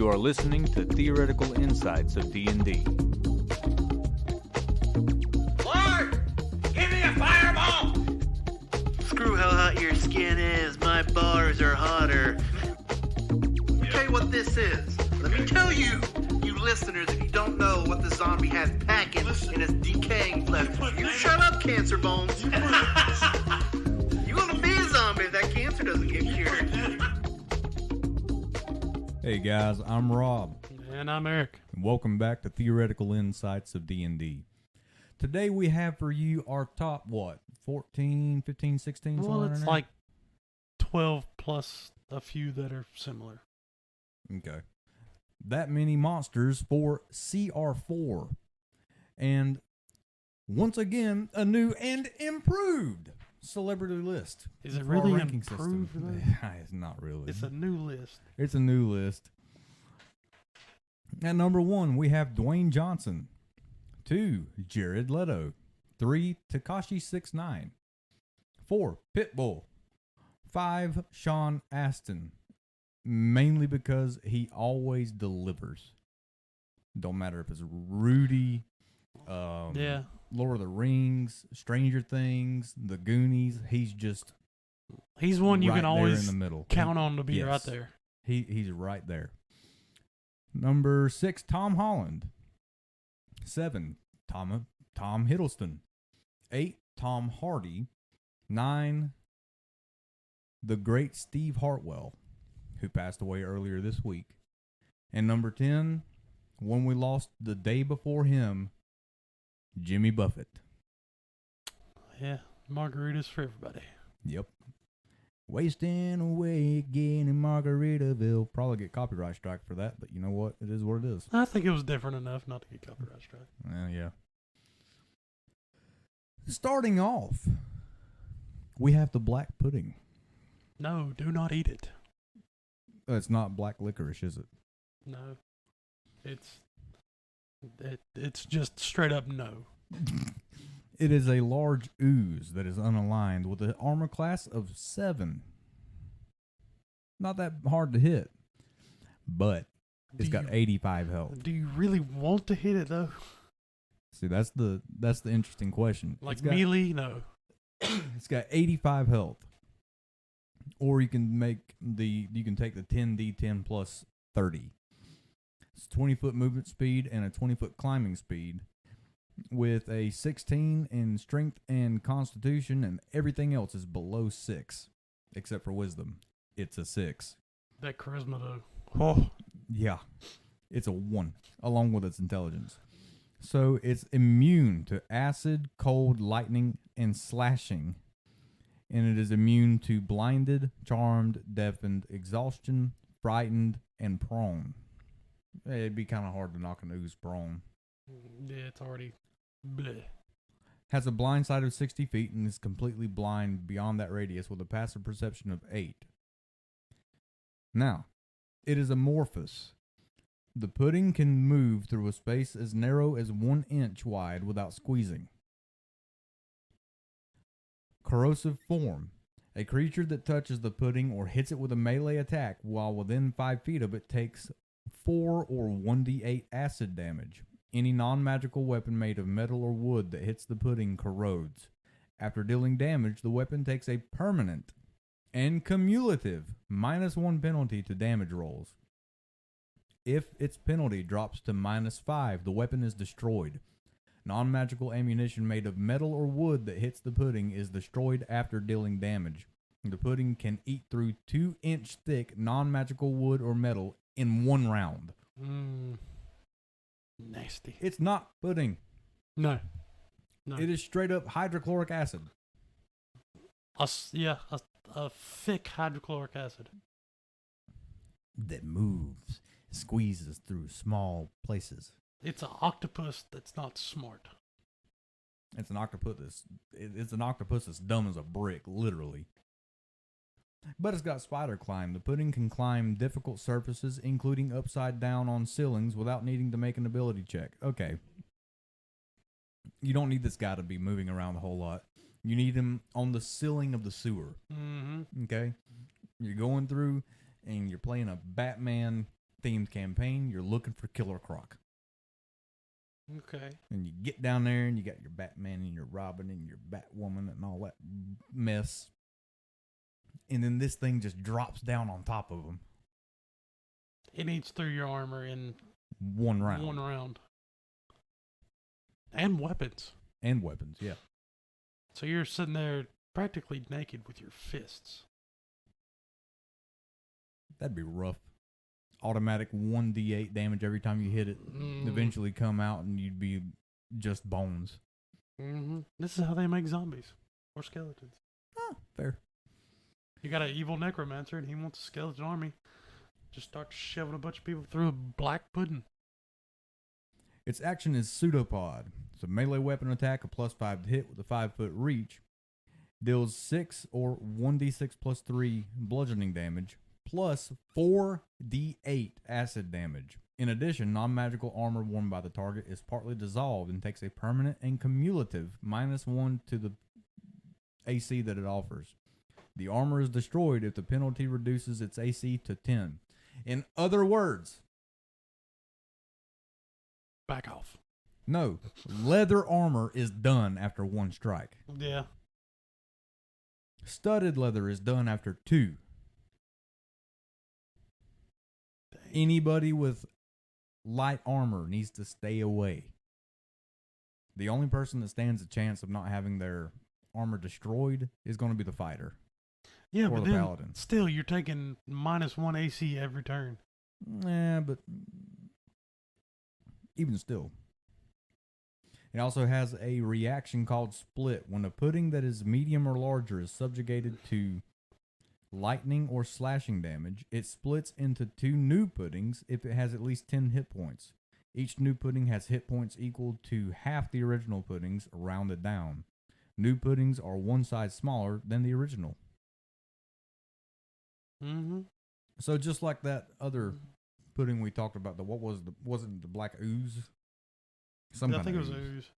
You are listening to Theoretical Insights of D&D. Lord, give me a fireball! Screw how hot your skin is, my bars are hotter. Let me tell you what this is. Let me tell you, you listeners, if you don't know what the zombie has packing in his decaying flesh. You shut up, cancer bones. You gonna be a zombie if that cancer doesn't get cured. Hey guys, I'm Rob. And I'm Eric. And welcome back to Theoretical Insights of D&D. Today we have for you our top, 14, 15, 16? Well, it's like 12 plus a few that are similar. Okay. That many monsters for CR4. And once again, a new and improved celebrity list. Is it for our really ranking improved? system. It's not really. It's a new list. It's a new list. At number 1, we have Dwayne Johnson. 2, Jared Leto. 3, Tekashi 6ix9ine. 4, Pitbull. 5, Sean Astin. Mainly because he always delivers. Don't matter if it's Rudy, Lord of the Rings, Stranger Things, The Goonies. He's one you right can always in the middle. count on to be Yes. right there. He's right there. Number 6, Tom Holland. 7, Tom Hiddleston. 8, Tom Hardy. 9, the great Steve Hartwell, who passed away earlier this week. And number 10, one we lost the day before him, Jimmy Buffett. Yeah, margaritas for everybody. Yep. Wasting away again in Margaritaville. Probably get copyright strike for that, but you know what? It is what it is. I think it was different enough not to get copyright strike. Yeah. Starting off, we have the black pudding. No, do not eat it. It's not black licorice, is it? No. It's just straight up no. It is a large ooze that is unaligned with an armor class of 7. Not that hard to hit, but it's got 85 health. Do you really want to hit it though? See, that's the interesting question. Like melee? No. It's got 85 health. Or you can take the 10d10 plus 30. It's 20-foot movement speed and a 20-foot climbing speed with a 16 in strength and constitution, and everything else is below 6 except for wisdom. It's a 6. That charisma though. Oh. Yeah. It's a 1 along with its intelligence. So it's immune to acid, cold, lightning, and slashing. And it is immune to blinded, charmed, deafened, exhaustion, frightened, and prone. It'd be kind of hard to knock an ooze prone. Yeah, it's already bleh. Has a blind sight of 60 feet and is completely blind beyond that radius with a passive perception of 8. Now, it is amorphous. The pudding can move through a space as narrow as 1 inch wide without squeezing. Corrosive form. A creature that touches the pudding or hits it with a melee attack while within 5 feet of it takes 4 or 1d8 acid damage. Any non-magical weapon made of metal or wood that hits the pudding corrodes. After dealing damage, the weapon takes a permanent and cumulative -1 penalty to damage rolls. If its penalty drops to -5, the weapon is destroyed. Non-magical ammunition made of metal or wood that hits the pudding is destroyed after dealing damage. The pudding can eat through 2-inch thick non-magical wood or metal in 1 round. Nasty. It's not pudding. No. It is straight up hydrochloric acid. A thick hydrochloric acid. That moves, squeezes through small places. It's an octopus that's not smart. It's an octopus. It's an octopus that's dumb as a brick, literally. But it's got spider climb. The pudding can climb difficult surfaces, including upside down on ceilings, without needing to make an ability check. Okay. You don't need this guy to be moving around a whole lot. You need him on the ceiling of the sewer. Mm-hmm. Okay? You're going through, and you're playing a Batman themed campaign, you're looking for Killer Croc. Okay. And you get down there and you got your Batman and your Robin and your Batwoman and all that mess. And then this thing just drops down on top of them. It eats through your armor in One round. one round. And weapons. And weapons, yeah. So you're sitting there practically naked with your fists. That'd be rough. Automatic 1d8 damage every time you hit it. Eventually come out and you'd be just bones. Mm-hmm. This is how they make zombies. Or skeletons. Ah, fair. You got an evil necromancer and he wants a skeleton army. Just start shoving a bunch of people through a black pudding. Its action is Pseudopod. It's a melee weapon attack, a +5 to hit with a 5-foot reach. Deals 6 or 1d6 plus 3 bludgeoning damage, plus 4d8 acid damage. In addition, non-magical armor worn by the target is partly dissolved and takes a permanent and cumulative -1 to the AC that it offers. The armor is destroyed if the penalty reduces its AC to 10. In other words, Back off. no, leather armor is done after 1 strike. Yeah. Studded leather is done after 2. Anybody with light armor needs to stay away. The only person that stands a chance of not having their armor destroyed is going to be the fighter. Yeah, Or but the then paladin. still you're taking -1 AC every turn. Yeah, but even still. It also has a reaction called Split. When a pudding that is medium or larger is subjugated to lightning or slashing damage, it splits into 2 new puddings if it has at least 10 hit points. Each new pudding has hit points equal to half the original puddings, rounded down. New puddings are 1 size smaller than the original. Mm-hmm. So just like that other pudding we talked about, wasn't the black ooze? I think it was ooze.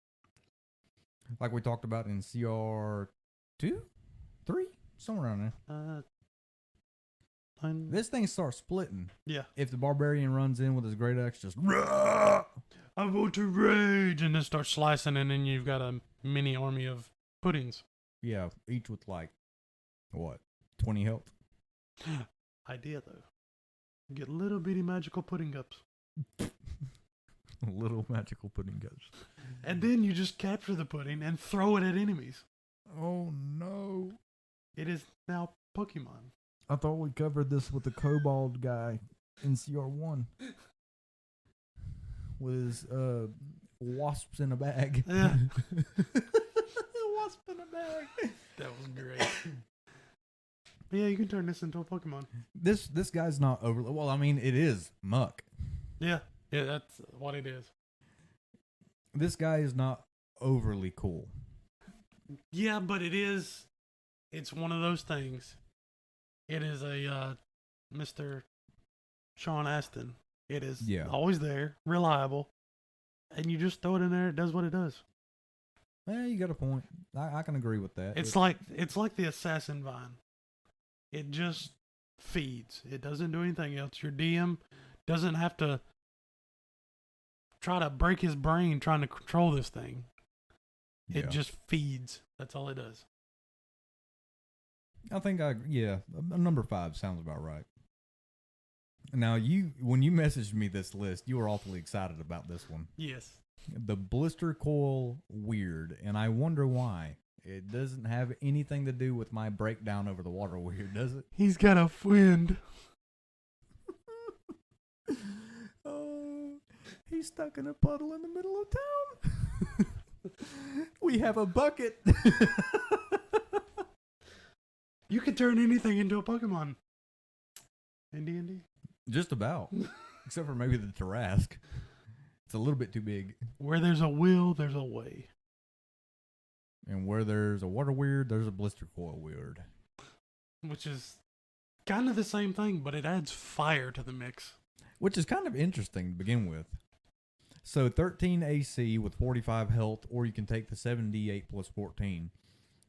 Like we talked about in CR 2, 3, somewhere around there. This thing starts splitting. Yeah. If the barbarian runs in with his great axe, just I want to rage, and then start slicing, and then you've got a mini army of puddings. yeah, each with like what 20 health. Idea though, get little bitty magical pudding cups, Little magical pudding guts. and then you just capture the pudding and throw it at enemies. Oh no! It is now Pokemon. I thought we covered this with the kobold guy in CR1 with his wasps in a bag. Yeah. Wasp in a bag. That was great. But yeah, you can turn this into a Pokemon. This guy's not overly well. I mean, it is muck. Yeah, that's what it is. This guy is not overly cool. Yeah, but it is. It's one of those things. It is a Mr. Sean Astin. It is always there, reliable, and you just throw it in there. It does what it does. Yeah, you got a point. I can agree with that. It's like the assassin vine. It just feeds. It doesn't do anything else. Your DM doesn't have to try to break his brain trying to control this thing. It just feeds. That's all it does. I think a number 5 sounds about right. Now when you messaged me this list, you were awfully excited about this one. Yes. The Blister Coil Weird, and I wonder why. It doesn't have anything to do with my breakdown over the water weird, does it? He's got a friend. Oh, he's stuck in a puddle in the middle of town. We have a bucket. You can turn anything into a Pokemon. In D&D. Just about. Except for maybe the Tarrasque. It's a little bit too big. Where there's a will, there's a way. And where there's a water weird, there's a Blister Coil Weird. Which is kind of the same thing, but it adds fire to the mix. Which is kind of interesting to begin with. So 13 AC with 45 health, or you can take the 7d8 plus 14.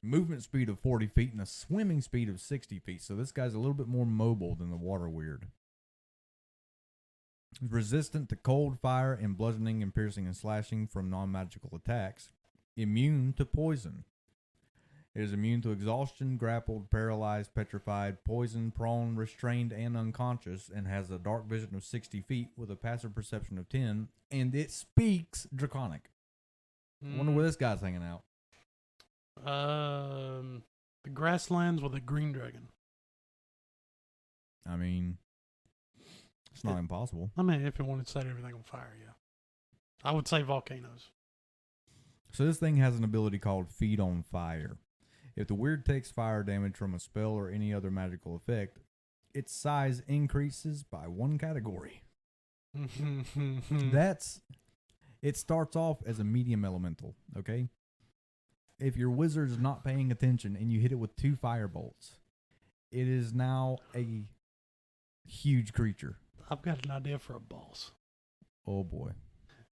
Movement speed of 40 feet and a swimming speed of 60 feet. So this guy's a little bit more mobile than the water weird. Resistant to cold, fire, and bludgeoning and piercing and slashing from non-magical attacks. Immune to poison. It is immune to exhaustion, grappled, paralyzed, petrified, poisoned, prone, restrained, and unconscious, and has a dark vision of 60 feet with a passive perception of 10, and it speaks Draconic. I wonder where this guy's hanging out. The grasslands with a green dragon. I mean, it's not impossible. I mean, if it wanted to set everything on fire, yeah. I would say volcanoes. So this thing has an ability called Feed on Fire. If the weird takes fire damage from a spell or any other magical effect, its size increases by 1 category. It starts off as a medium elemental, okay? If your wizard's not paying attention and you hit it with 2 fire bolts, it is now a huge creature. I've got an idea for a boss. Oh boy.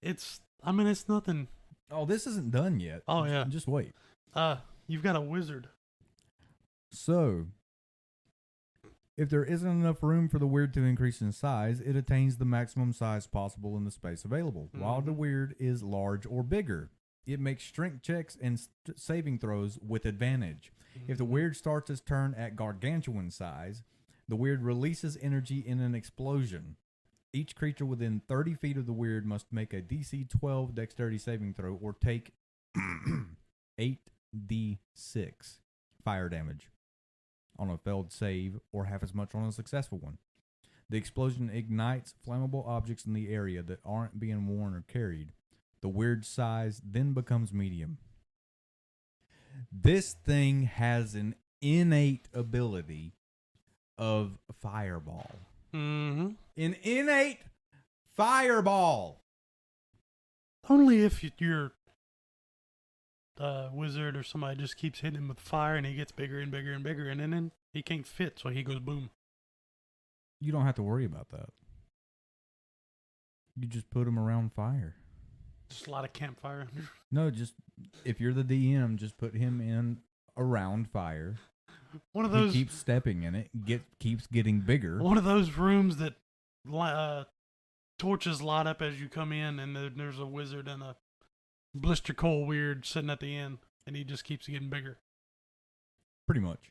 It's nothing. Oh, this isn't done yet. Oh, yeah. Just wait. You've got a wizard. So, if there isn't enough room for the weird to increase in size, it attains the maximum size possible in the space available. While the weird is large or bigger, it makes strength checks and saving throws with advantage. If the weird starts its turn at gargantuan size, the weird releases energy in an explosion. Each creature within 30 feet of the weird must make a DC 12 dexterity saving throw or take 8d6 fire damage on a failed save, or half as much on a successful one. The explosion ignites flammable objects in the area that aren't being worn or carried. The weird size then becomes medium. This thing has an innate ability of fireball. Mm-hmm. An innate fireball. Only if your wizard or somebody just keeps hitting him with fire and he gets bigger and bigger and bigger, and then he can't fit, so he goes boom. You don't have to worry about that. You just put him around fire. Just a lot of campfire. No, just if you're the DM, just put him in around fire. One of those. He keeps stepping in it. Keeps getting bigger. One of those rooms that torches light up as you come in, and there's a wizard and a blister coal weird sitting at the end, and he just keeps getting bigger. Pretty much.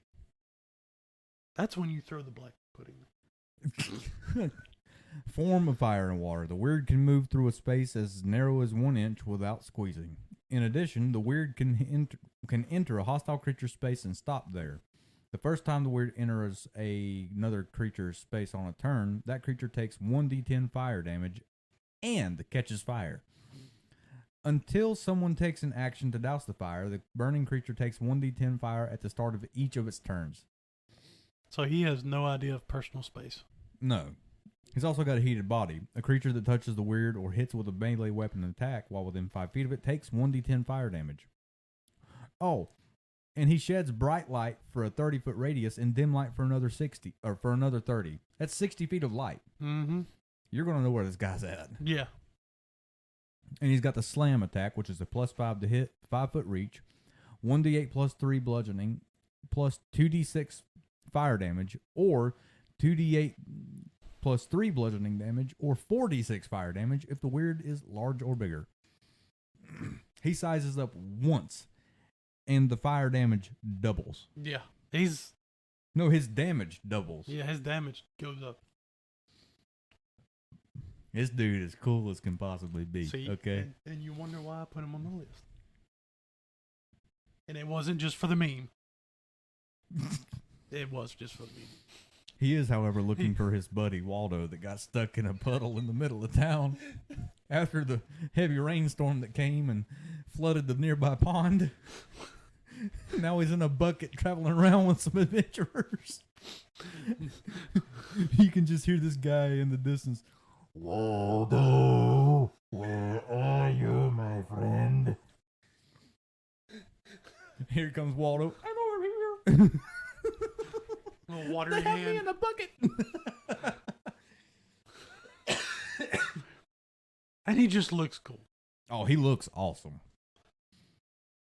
That's when you throw the black pudding. Form of fire and water. The weird can move through a space as narrow as 1 inch without squeezing. In addition, the weird can enter a hostile creature's space and stop there. The first time the weird enters another creature's space on a turn, that creature takes 1d10 fire damage and catches fire. Until someone takes an action to douse the fire, the burning creature takes 1d10 fire at the start of each of its turns. So he has no idea of personal space. No. He's also got a heated body. A creature that touches the weird or hits with a melee weapon attack while within 5 feet of it takes 1d10 fire damage. Oh, and he sheds bright light for a 30-foot radius and dim light for another 60 or for another 30. That's 60 feet of light. Mm-hmm. You're gonna know where this guy's at. Yeah. And he's got the slam attack, which is a +5 to hit, 5-foot reach, 1d8 plus 3 bludgeoning, plus 2d6 fire damage, or 2d8 plus 3 bludgeoning damage, or 4d6 fire damage if the weird is large or bigger. He sizes up once, and the fire damage doubles. Yeah. No, his damage doubles. Yeah, his damage goes up. This dude is cool as can possibly be. See, okay? And you wonder why I put him on the list. And it wasn't just for the meme. It was just for the meme. He is, however, looking for his buddy Waldo that got stuck in a puddle in the middle of town after the heavy rainstorm that came and flooded the nearby pond. Now he's in a bucket traveling around with some adventurers. You can just hear this guy in the distance. Waldo, where are you, my friend? Here comes Waldo. I'm over here. Little watery They have hand. me in a bucket. And he just looks cool. Oh, he looks awesome.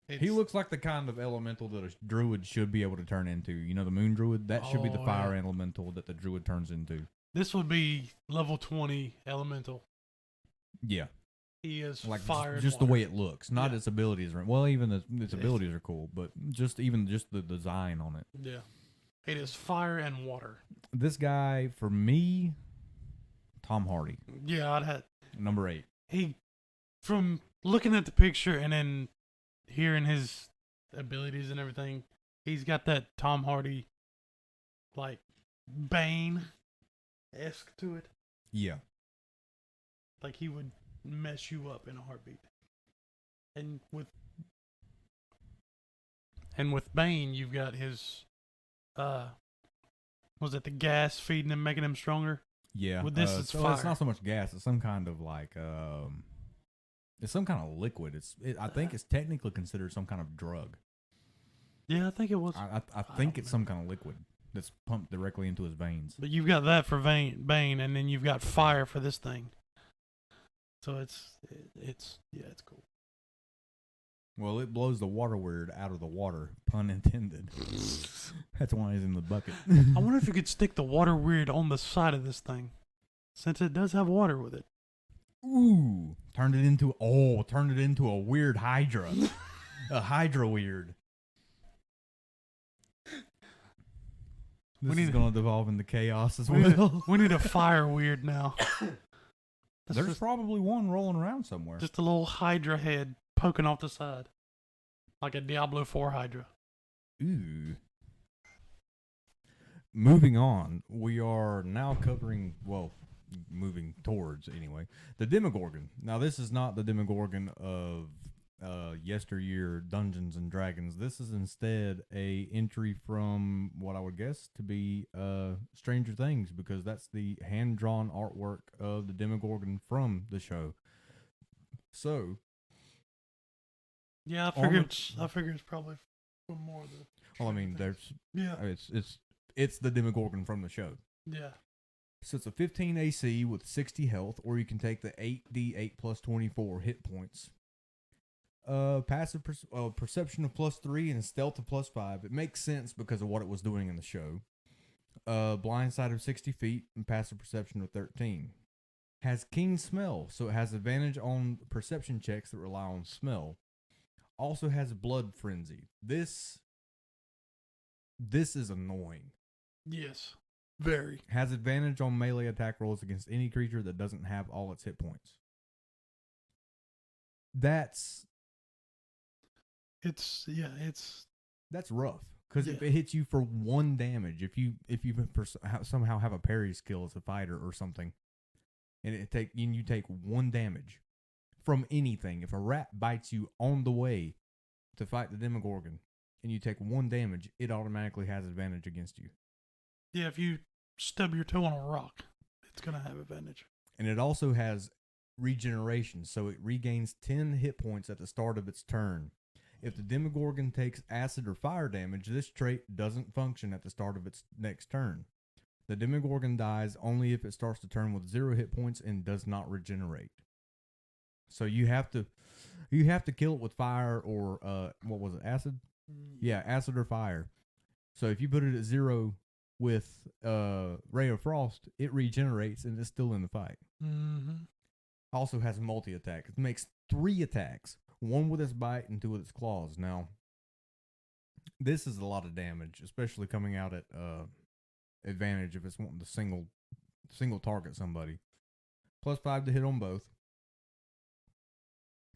He It's- looks like the kind of elemental that a druid should be able to turn into. You know, the moon druid? That should be the Oh, fire yeah. elemental that the druid turns into. This would be level 20 elemental. Yeah. He is Like fire. and just the water. way it looks, not Yeah. its abilities. Well, even its abilities are cool, but just the design on it. Yeah. It is fire and water. This guy, for me, Tom Hardy, Yeah, I'd have. number 8. He, from looking at the picture and then hearing his abilities and everything, he's got that Tom Hardy, like, Bane-esque to it. Yeah. Like, he would mess you up in a heartbeat. And with Bane, you've got his, was it the gas feeding him, making him stronger? Yeah. Well, this is so fire. it's not so much gas. It's some kind of like it's some kind of liquid. I think it's technically considered some kind of drug. Yeah, I think it was. I think it's some kind of liquid that's pumped directly into his veins. But you've got that for Bane, and then you've got fire for this thing. So it's cool. Well, it blows the water weird out of the water, pun intended. That's why he's in the bucket. I wonder if you could stick the water weird on the side of this thing, since it does have water with it. Ooh, turned it into a weird Hydra, a Hydra weird. This is going to devolve into chaos as well. We need a fire weird now. There's probably one rolling around somewhere. Just a little Hydra head poking off the side, like a Diablo 4 Hydra. Ooh. Moving on, we are now covering, moving towards anyway, the Demogorgon. Now, this is not the Demogorgon of yesteryear Dungeons and Dragons. This is instead a entry from what I would guess to be Stranger Things, because that's the hand-drawn artwork of the Demogorgon from the show. So, yeah, I figure it's probably from more of the. well, I mean, there's Yeah, it's the Demogorgon from the show. yeah. So it's a 15 AC with 60 health, or you can take the 8d8 plus 24 hit points. Passive perception of +3 and stealth of +5. It makes sense because of what it was doing in the show. Blind sight of 60 feet and passive perception of 13. Has keen smell, so it has advantage on perception checks that rely on smell. Also has blood frenzy. This is annoying. Yes, very. Has advantage on melee attack rolls against any creature that doesn't have all its hit points. That's rough, because if it hits you for 1 damage, if you somehow have a parry skill as a fighter or something, and you take 1 damage from anything. If a rat bites you on the way to fight the Demogorgon and you take 1 damage, it automatically has advantage against you. Yeah, if you stub your toe on a rock, it's gonna have advantage. And it also has regeneration, so it regains 10 hit points at the start of its turn. If the Demogorgon takes acid or fire damage, this trait doesn't function at the start of its next turn. The Demogorgon dies only if it starts the turn with 0 hit points and does not regenerate. So you have to kill it with fire or what was it, acid? Yeah, acid or fire. So if you put it at 0 with Ray of Frost, it regenerates and it's still in the fight. Mm-hmm. Also has multi-attack. It makes 3 attacks. 1 with its bite and 2 with its claws. Now, this is a lot of damage, especially coming out at advantage if it's wanting to single target somebody. +5 to hit on both.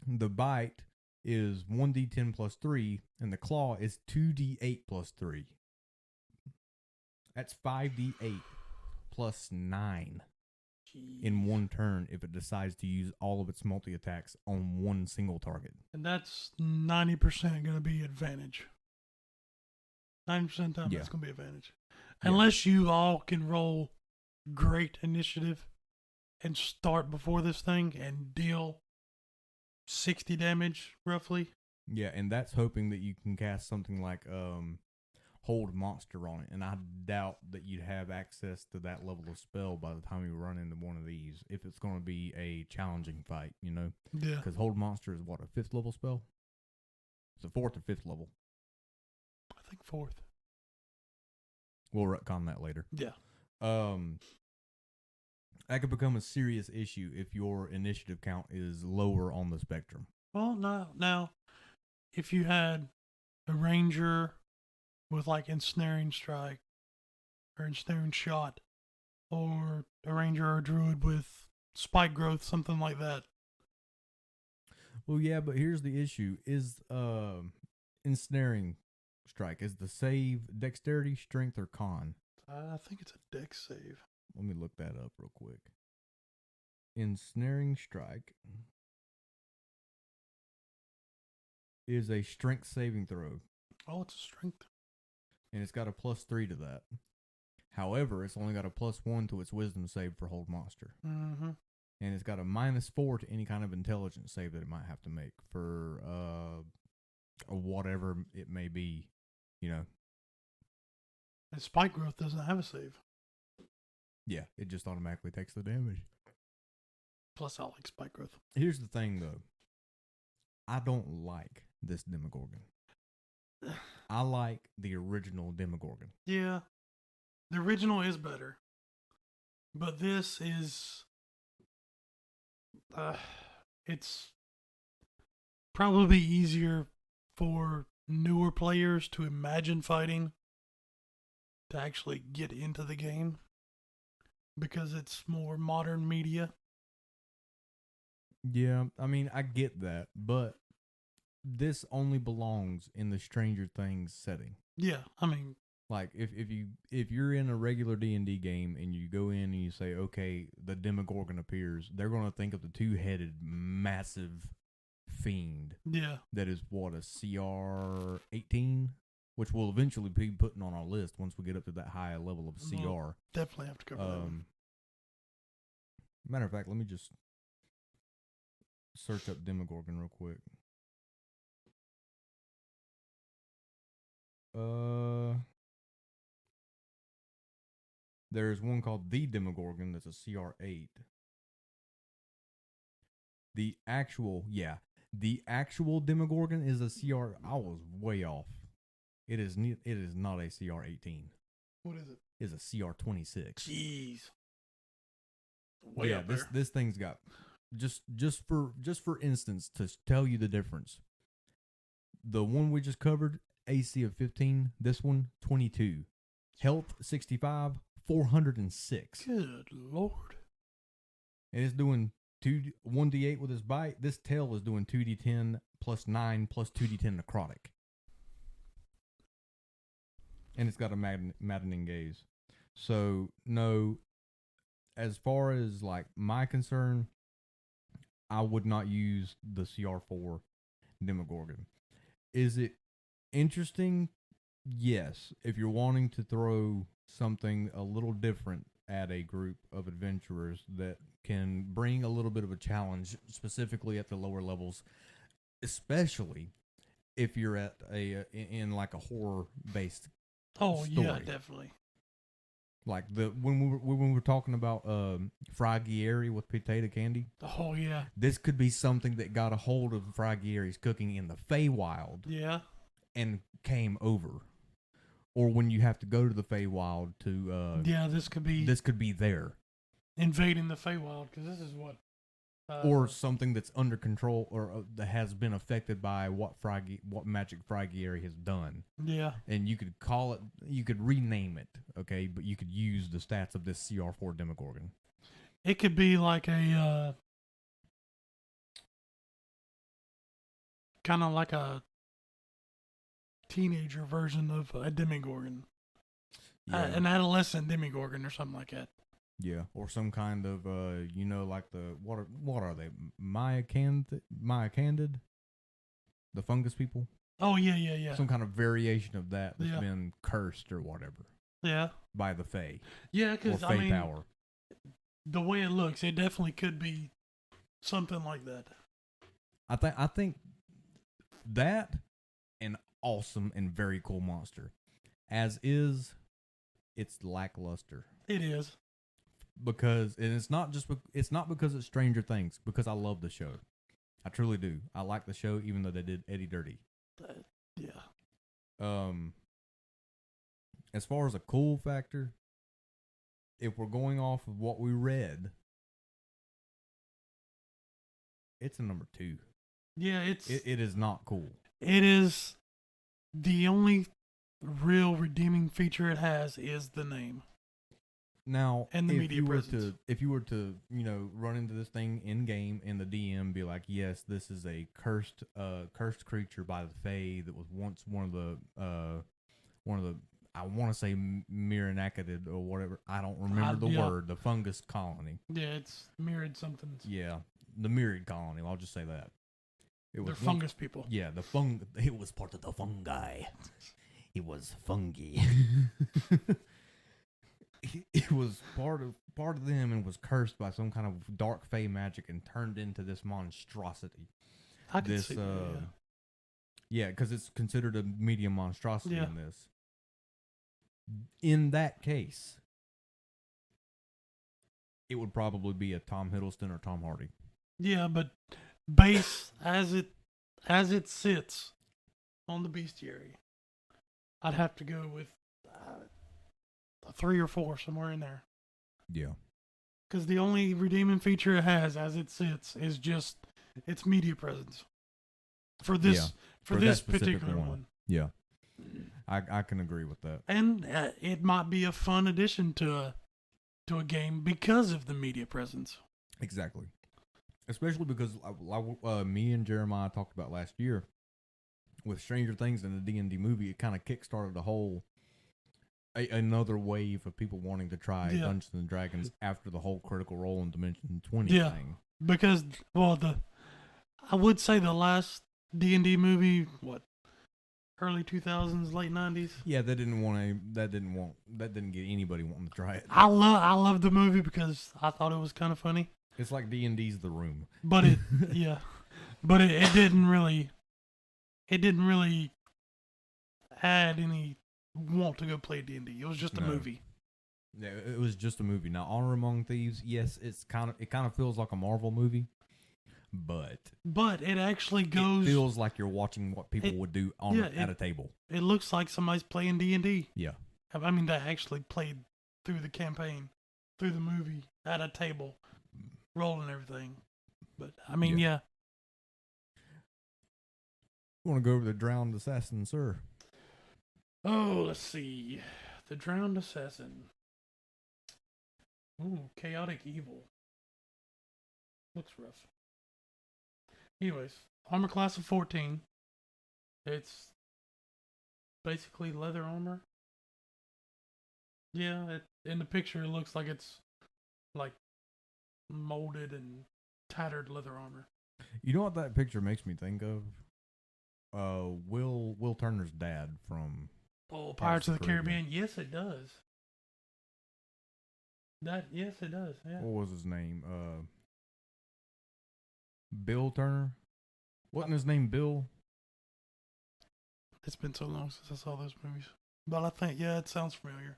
The bite is 1d10 plus 3, and the claw is 2d8 plus 3. That's 5d8 plus 9. In 1 turn if it decides to use all of its multi-attacks on 1 single target. And that's 90% going to be advantage. 90% of the time, that's going to be advantage. Yeah. Unless you all can roll great initiative and start before this thing and deal 60 damage, roughly. Yeah, and that's hoping that you can cast something like Hold Monster on it. And I doubt that you'd have access to that level of spell by the time you run into one of these, if it's going to be a challenging fight, you know? Yeah. Because Hold Monster is what, a 5th level spell? It's a 4th or 5th level. I think 4th. We'll retcon that later. Yeah. That could become a serious issue if your initiative count is lower on the spectrum. Well, no. Now, if you had a ranger with like ensnaring strike or ensnaring shot, or a ranger or a druid with spike growth, something like that. Well, yeah, but here's the issue: is ensnaring strike is the save dexterity, strength, or con? I think it's a dex save. Let me look that up real quick. Ensnaring strike is a strength saving throw. Oh, it's a strength. And it's got a +3 to that. However, it's only got a +1 to its wisdom save for hold monster. Mm-hmm. And it's got a -4 to any kind of intelligence save that it might have to make for or whatever it may be, you know. And spike growth doesn't have a save. Yeah, it just automatically takes the damage. Plus, I like spike growth. Here's the thing, though. I don't like this Demogorgon. I like the original Demogorgon. Yeah, the original is better, but this is, it's probably easier for newer players to imagine fighting, to actually get into the game, because it's more modern media. Yeah, I mean, I get that, but this only belongs in the Stranger Things setting. Yeah, I mean, Like if you're in a regular D&D game and you go in and you say, okay, the Demogorgon appears, they're gonna think of the 2-headed massive fiend yeah, that is what, a CR 18, which we'll eventually be putting on our list once we get up to that high level of CR. We'll definitely have to cover that one. Matter of fact, let me just search up Demogorgon real quick. There's one called the Demogorgon that's a CR8. The actual Demogorgon is a CR. I was way off. It is not a CR18. What is it? It's a CR26. Jeez. Way Yeah, up there. this thing's got just for instance, to tell you the difference. The one we just covered, AC of 15. This one, 22. Health 65, 406. Good Lord. And it's doing 1d8 with his bite. This tail is doing 2d10 plus 9 plus 2d10 necrotic. And it's got a maddening gaze. So, no, as far as like my concern, I would not use the CR4 Demogorgon. Is it interesting? Yes. If you're wanting to throw something a little different at a group of adventurers that can bring a little bit of a challenge, specifically at the lower levels, especially if you're at in like a horror based Oh, story. yeah, definitely. Like when we were talking about Fraggieri with potato candy. Oh, yeah. This could be something that got a hold of Fraggieri's cooking in the Feywild Yeah. and came over. Or when you have to go to the Feywild to Yeah, this could be there. invading the Feywild, because this is what... Or something that's under control or that has been affected by what magic Fraggieri has done. Yeah. And you could call it, you could rename it, okay, but you could use the stats of this CR4 Demogorgon. It could be like a... kind of like a teenager version of a Demogorgon. Yeah. An adolescent Demogorgon or something like that. Yeah, or some kind of like the what are they? Myacandid? The fungus people? Oh, yeah. Some kind of variation of that's Yeah. been cursed or whatever Yeah. by the Fae. Yeah, Or because, Fae power. the way it looks, it definitely could be something like that. I think that an awesome and very cool monster. As is, it's lackluster. It is. Because and it's not because it's Stranger Things, because I love the show. I truly do. I like the show even though they did Eddie dirty. Yeah. As far as a cool factor, if we're going off of what we read, it's a number 2. Yeah, It is not cool. it is the only real redeeming feature it has is the name. Now, And the if media you were presence. if you were to, run into this thing in game and the DM be like, yes, this is a cursed creature by the Fae that was once one of the I want to say Myrinacatid or whatever. I don't remember the word. The fungus colony. Yeah, it's mirrored something. Yeah, the Myrid colony. I'll just say that. It They're was fungus people. Yeah, It was part of the fungi. It was fungi. It was part of them and was cursed by some kind of dark Fae magic and turned into this monstrosity. I can see that, yeah, because it's considered a medium monstrosity Yeah. in this. In that case, it would probably be a Tom Hiddleston or Tom Hardy. Yeah, but base as it sits on the bestiary, I'd have to go with a 3 or 4 somewhere in there. Yeah. Because the only redeeming feature it has as it sits is just its media presence. For this Yeah, for for this that specific particular one. one. Yeah. I can agree with that. And it might be a fun addition to a game because of the media presence. Exactly. Especially because me and Jeremiah talked about last year with Stranger Things and the D&D movie, it kind of kickstarted another wave of people wanting to try Dungeons and Dragons after the whole Critical Role and Dimension 20 thing. Because I would say the last D&D movie, early 2000s, late 90s. Yeah, that didn't get anybody wanting to try it. I love the movie because I thought it was kind of funny. It's like D&D's The Room. But it didn't really add any want to go play D&D. It was just a movie. Yeah, it was just a movie. Now, Honor Among Thieves, yes, it kind of feels like a Marvel movie, but it actually goes. It feels like you're watching what people would do at a table. It looks like somebody's playing D&D. Yeah. I mean, they actually played through the campaign, through the movie, at a table, rolling everything. But, I mean, yeah. You want to go over the Drowned Assassin, sir? Oh, let's see. The Drowned Assassin. Ooh, Chaotic Evil. Looks rough. Anyways, armor class of 14. It's basically leather armor. Yeah, in the picture it looks like it's like molded and tattered leather armor. You know what that picture makes me think of? Will Turner's dad from Pirates of the Caribbean. Yes, it does. Yes, it does. Yeah. What was his name? Bill Turner. Wasn't his name Bill? It's been so long since I saw those movies, but I think it sounds familiar.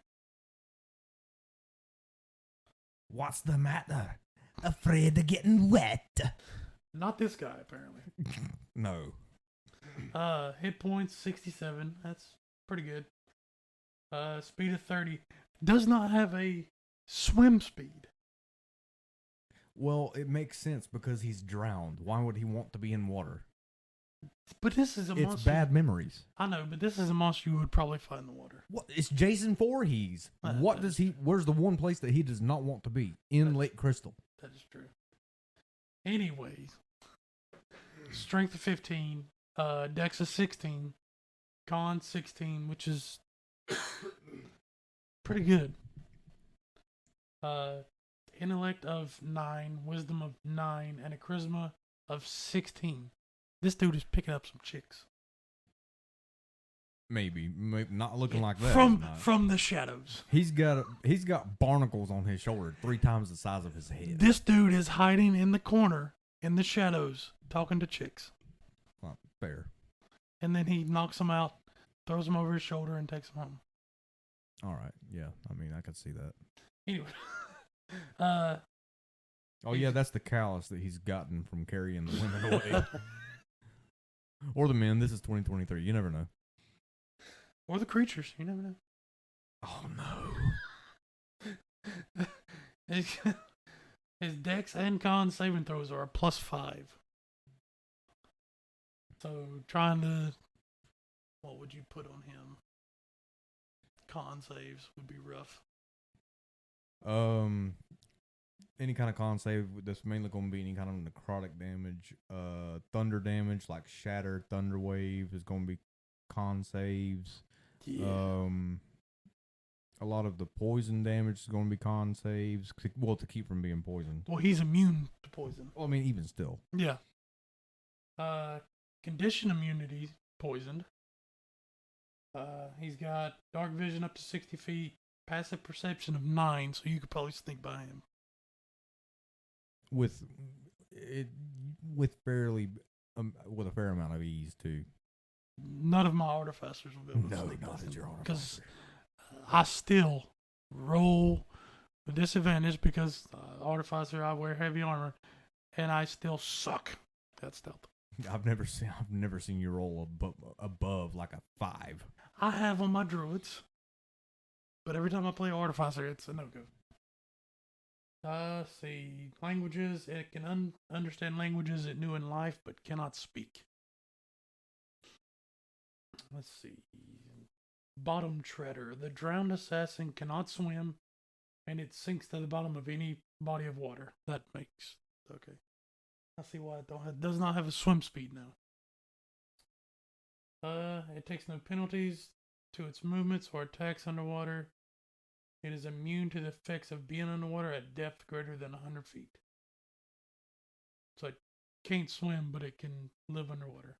What's the matter? Afraid of getting wet? Not this guy, apparently. No. Hit points 67. That's pretty good. Speed of 30. Does not have a swim speed. Well, it makes sense because he's drowned. Why would he want to be in water? But this is a monster. It's bad memories. I know, but this is a monster you would probably find in the water. What? It's Jason Voorhees. What does he? Where's the one place that he does not want to be? In Lake Crystal. That is true. Anyways, strength of 15, dex of 16, con 16, which is pretty good. Intellect of 9, wisdom of 9, and a charisma of 16. This dude is picking up some chicks. Maybe not looking like that. From the shadows. He's got barnacles on his shoulder 3 times the size of his head. This dude is hiding in the corner in the shadows talking to chicks. Well, fair. And then he knocks them out, throws them over his shoulder, and takes them home. All right. Yeah. I mean, I could see that. Anyway. Oh, yeah. That's the callus that he's gotten from carrying the women away. Or the men. This is 2023. You never know. Or the creatures. You never know. Oh, no. His dex and con saving throws are a +5. So trying to, what would you put on him? Con saves would be rough. Any kind of con save that's mainly going to be any kind of necrotic damage. Thunder damage like Shatter, Thunder Wave is going to be con saves. Yeah. A lot of the poison damage is going to be con saves. Well, to keep from being poisoned. Well, he's immune to poison. Well, I mean, even still. Yeah. Condition immunity, poisoned. He's got dark vision up to 60 feet, passive perception of 9, so you could probably sneak by him. With a fair amount of ease too. None of my artificers will be able to No, sneak not past at him, your 'cause artificer. I still roll with disadvantage because artificer, I wear heavy armor, and I still suck at stealth. I've never seen you roll above like a 5. I have on my druids, but every time I play artificer, it's a no-go. Let's see. Languages. It can understand languages it knew in life, but cannot speak. Let's see. Bottom treader. The drowned assassin cannot swim, and it sinks to the bottom of any body of water. That makes... Okay. I see why it does not have a swim speed now. It takes no penalties to its movements or attacks underwater. It is immune to the effects of being underwater at depth greater than 100 feet. So it can't swim, but it can live underwater.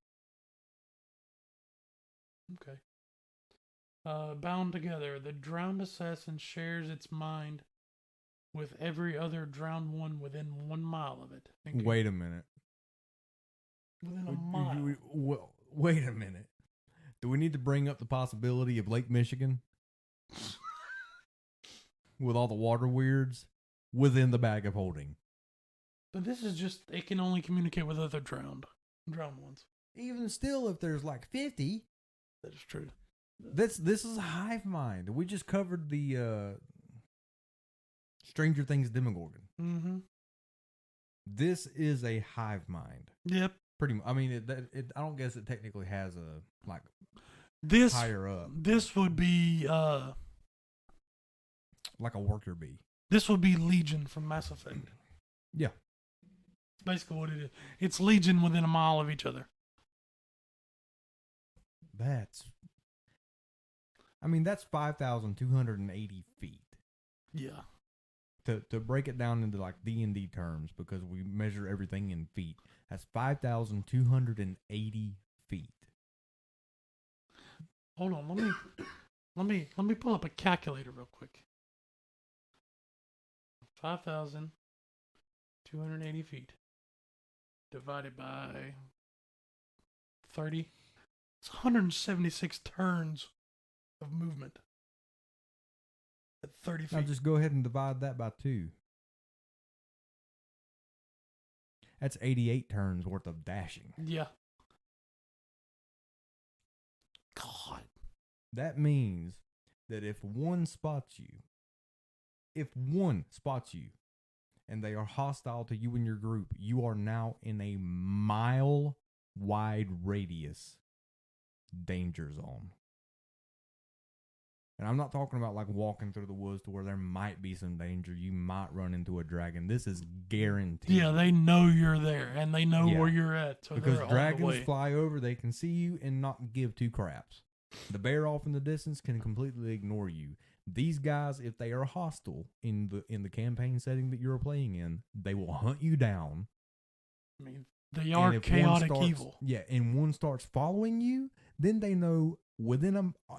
Okay. Bound together, the drowned assassin shares its mind with every other drowned one within 1 mile of it. Wait a minute. Within a mile. Wait a minute. Do we need to bring up the possibility of Lake Michigan? With all the water weirds within the bag of holding. But this is just, it can only communicate with other drowned ones. Even still, if there's like 50. That is true. This is a hive mind. We just covered the Stranger Things Demogorgon. Mm-hmm. This is a hive mind. Yep. Pretty much. I mean, I don't guess it technically has a like This higher up. This would be Like a worker bee. this would be Legion from Mass Effect. Yeah. Basically what it is. It's Legion within a mile of each other. That's 5,280 feet. Yeah. To break it down into like D&D terms, because we measure everything in feet, that's 5,280 feet. Hold on, let me pull up a calculator real quick. 5,280 feet divided by 30. It's 176 turns of movement at 30 feet. Now just go ahead and divide that by 2. That's 88 turns worth of dashing. Yeah. God. That means that if one spots you, and they are hostile to you and your group, you are now in a mile-wide radius danger zone. And I'm not talking about like walking through the woods to where there might be some danger. You might run into a dragon. This is guaranteed. Yeah, they know you're there, and they know Yeah. where you're at. So Because they're on the dragons way. fly over, they can see you and not give 2 craps. The bear off in the distance can completely ignore you. These guys, if they are hostile in the campaign setting that you're playing in, they will hunt you down. I mean, they are And if chaotic one starts, evil. Yeah, and one starts following you, then they know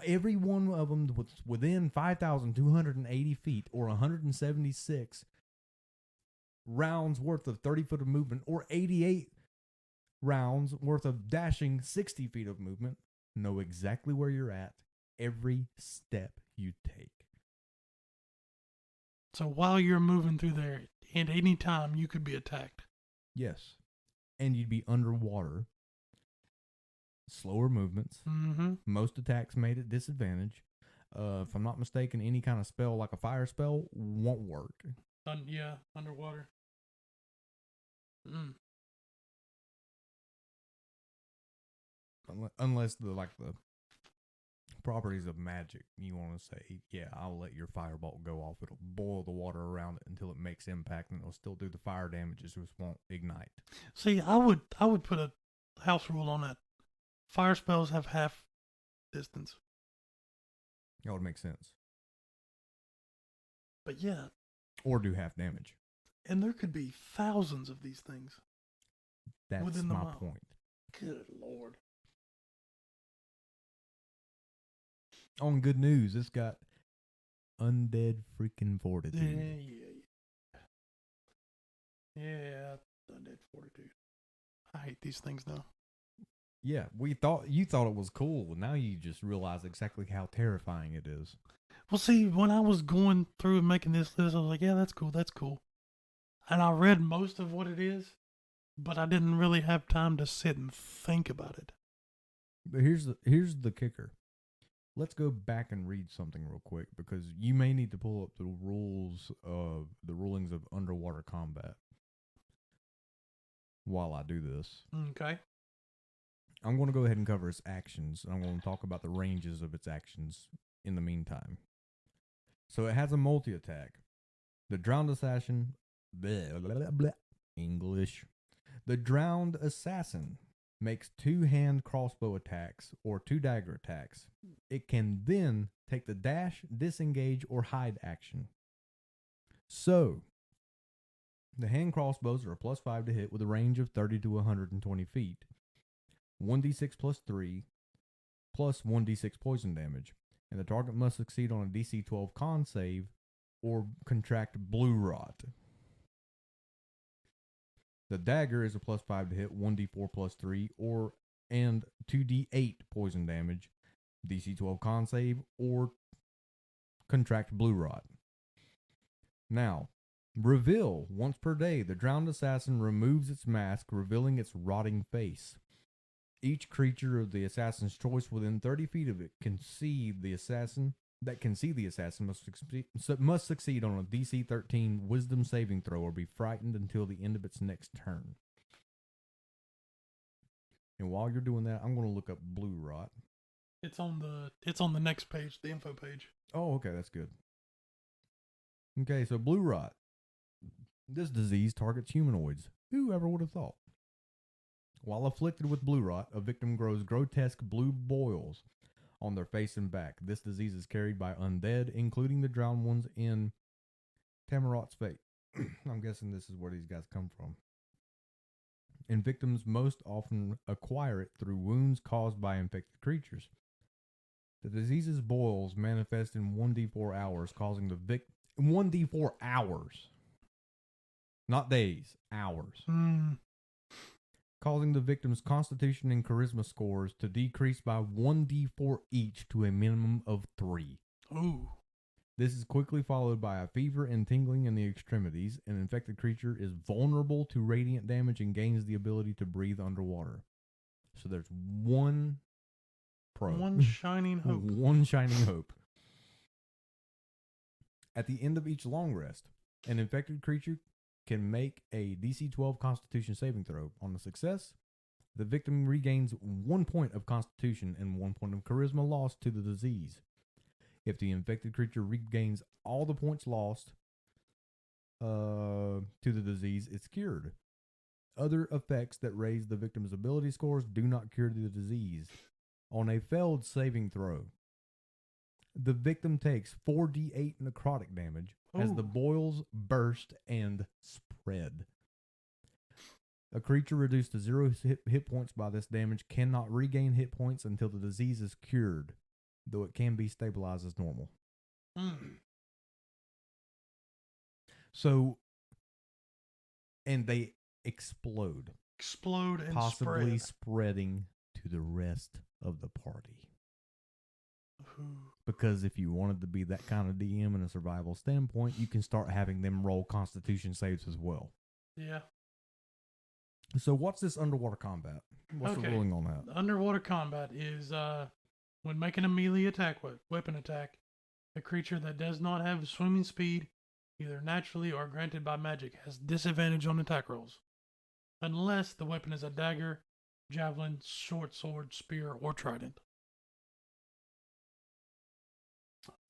every one of them was within 5,280 feet or 176 rounds worth of 30 foot of movement or 88 rounds worth of dashing 60 feet of movement. Know exactly where you're at every step you take. So while you're moving through there, at any time you could be attacked. Yes. And you'd be underwater. Slower movements. Mm-hmm. Most attacks made at disadvantage. If I'm not mistaken, any kind of spell like a fire spell won't work. Yeah, underwater. Unless the properties of magic, you want to say, yeah, I'll let your firebolt go off. It'll boil the water around it until it makes impact, and it'll still do the fire damage. It just won't ignite. See, I would put a house rule on that. Fire spells have half distance. That would make sense. But yeah. Or do half damage. And there could be thousands of these things. That's within the my mile. point. Good Lord. On good news, it's got undead freaking fortitude. Yeah, undead fortitude. I hate these things now. Yeah, you thought it was cool. Now you just realize exactly how terrifying it is. Well, see, when I was going through and making this list, I was like, yeah, that's cool. And I read most of what it is, but I didn't really have time to sit and think about it. But here's the kicker. Let's go back and read something real quick, because you may need to pull up the rulings of underwater combat while I do this. Okay. I'm going to go ahead and cover its actions, and I'm going to talk about the ranges of its actions in the meantime. So it has a multi-attack. The Drowned Assassin... Blah, blah, blah, English. The Drowned Assassin makes 2-hand crossbow attacks or 2 dagger attacks. It can then take the dash, disengage, or hide action. So, the hand crossbows are a +5 to hit with a range of 30 to 120 feet. 1d6 plus 3 plus 1d6 poison damage. And the target must succeed on a DC 12 con save or contract blue rot. The dagger is a +5 to hit, 1d4 plus 3, and 2d8 poison damage, DC 12 con save, or contract blue rot. Now, reveal once per day. The Drowned Assassin removes its mask, revealing its rotting face. Each creature of the assassin's choice within 30 feet of it can see the assassin must succeed on a DC 13 Wisdom saving throw or be frightened until the end of its next turn. And while you're doing that, I'm going to look up blue rot. It's on the next page, the info page. Oh, okay, that's good. Okay, so blue rot. This disease targets humanoids. Who ever would have thought? While afflicted with blue rot, a victim grows grotesque blue boils on their face and back. This disease is carried by undead, including the drowned ones in Tamarot's fate. I'm guessing this is where these guys come from. And victims most often acquire it through wounds caused by infected creatures. The disease's boils manifest in 1d4 hours, causing the 1d4 hours. Not days, hours. Causing the victim's constitution and charisma scores to decrease by 1d4 each to a minimum of 3. Ooh. This is quickly followed by a fever and tingling in the extremities. An infected creature is vulnerable to radiant damage and gains the ability to breathe underwater. So there's one One shining hope. One shining hope. At the end of each long rest, an infected creature can make a DC 12 Constitution saving throw. On a success, the victim regains 1 point of Constitution and 1 point of Charisma lost to the disease. If the infected creature regains all the points lost to the disease, it's cured. Other effects that raise the victim's ability scores do not cure the disease. On a failed saving throw, the victim takes 4d8 necrotic damage as the boils burst and spread. A creature reduced to 0 hit points by this damage cannot regain hit points until the disease is cured, though it can be stabilized as normal. So, and they explode. Explode and possibly spread. spreading to the rest of the party. Because if you wanted to be that kind of DM in a survival standpoint, you can start having them roll Constitution saves as well. Yeah. So what's this underwater combat? What's the ruling on that? Underwater combat is When making a melee attack weapon attack, a creature that does not have swimming speed, either naturally or granted by magic, has disadvantage on attack rolls, unless the weapon is a dagger, javelin, short sword, spear, or trident.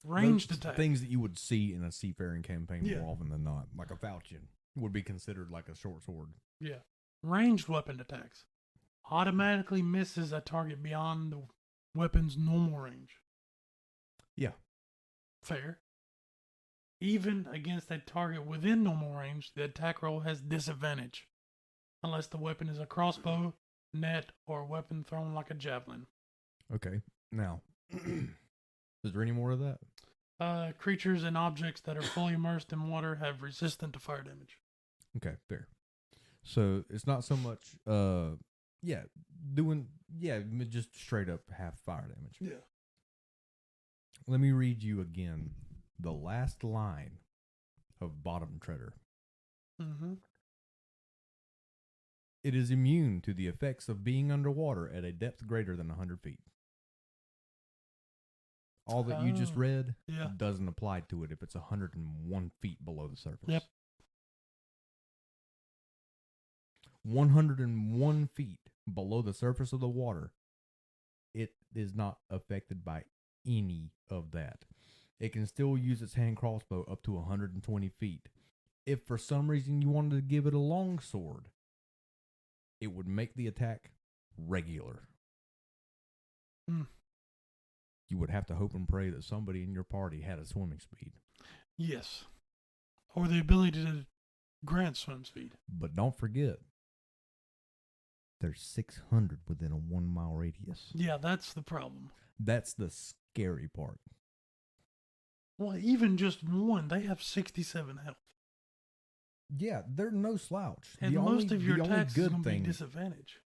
Ranged Those attack. things that you would see in a seafaring campaign Yeah. more often than not, like a falchion, would be considered like a short sword. Yeah. Ranged weapon attacks. Automatically misses a target beyond the weapon's normal range. Yeah. Fair. Even against a target within normal range, the attack roll has disadvantage, unless the weapon is a crossbow, net, or a weapon thrown like a javelin. Okay. Now, is there any more of that? Creatures and objects that are fully immersed in water have resistance to fire damage. Okay, fair. So it's not so much, just straight up half fire damage. Yeah. Let me read you again the last line of Bottom Treader. Mm-hmm. It is immune to the effects of being underwater at a depth greater than 100 feet. All that you just read doesn't apply to it if it's 101 feet below the surface. Yep. 101 feet below the surface of the water, it is not affected by any of that. It can still use its hand crossbow up to 120 feet. If for some reason you wanted to give it a long sword, it would make the attack regular. You would have to hope and pray that somebody in your party had a swimming speed. Yes. Or the ability to grant swim speed. But don't forget, there's 600 within a 1 mile radius. Yeah, that's the problem. That's the scary part. Well, even just one, they have 67 health. Yeah, they're no slouch. And most of your attacks is going to be disadvantage.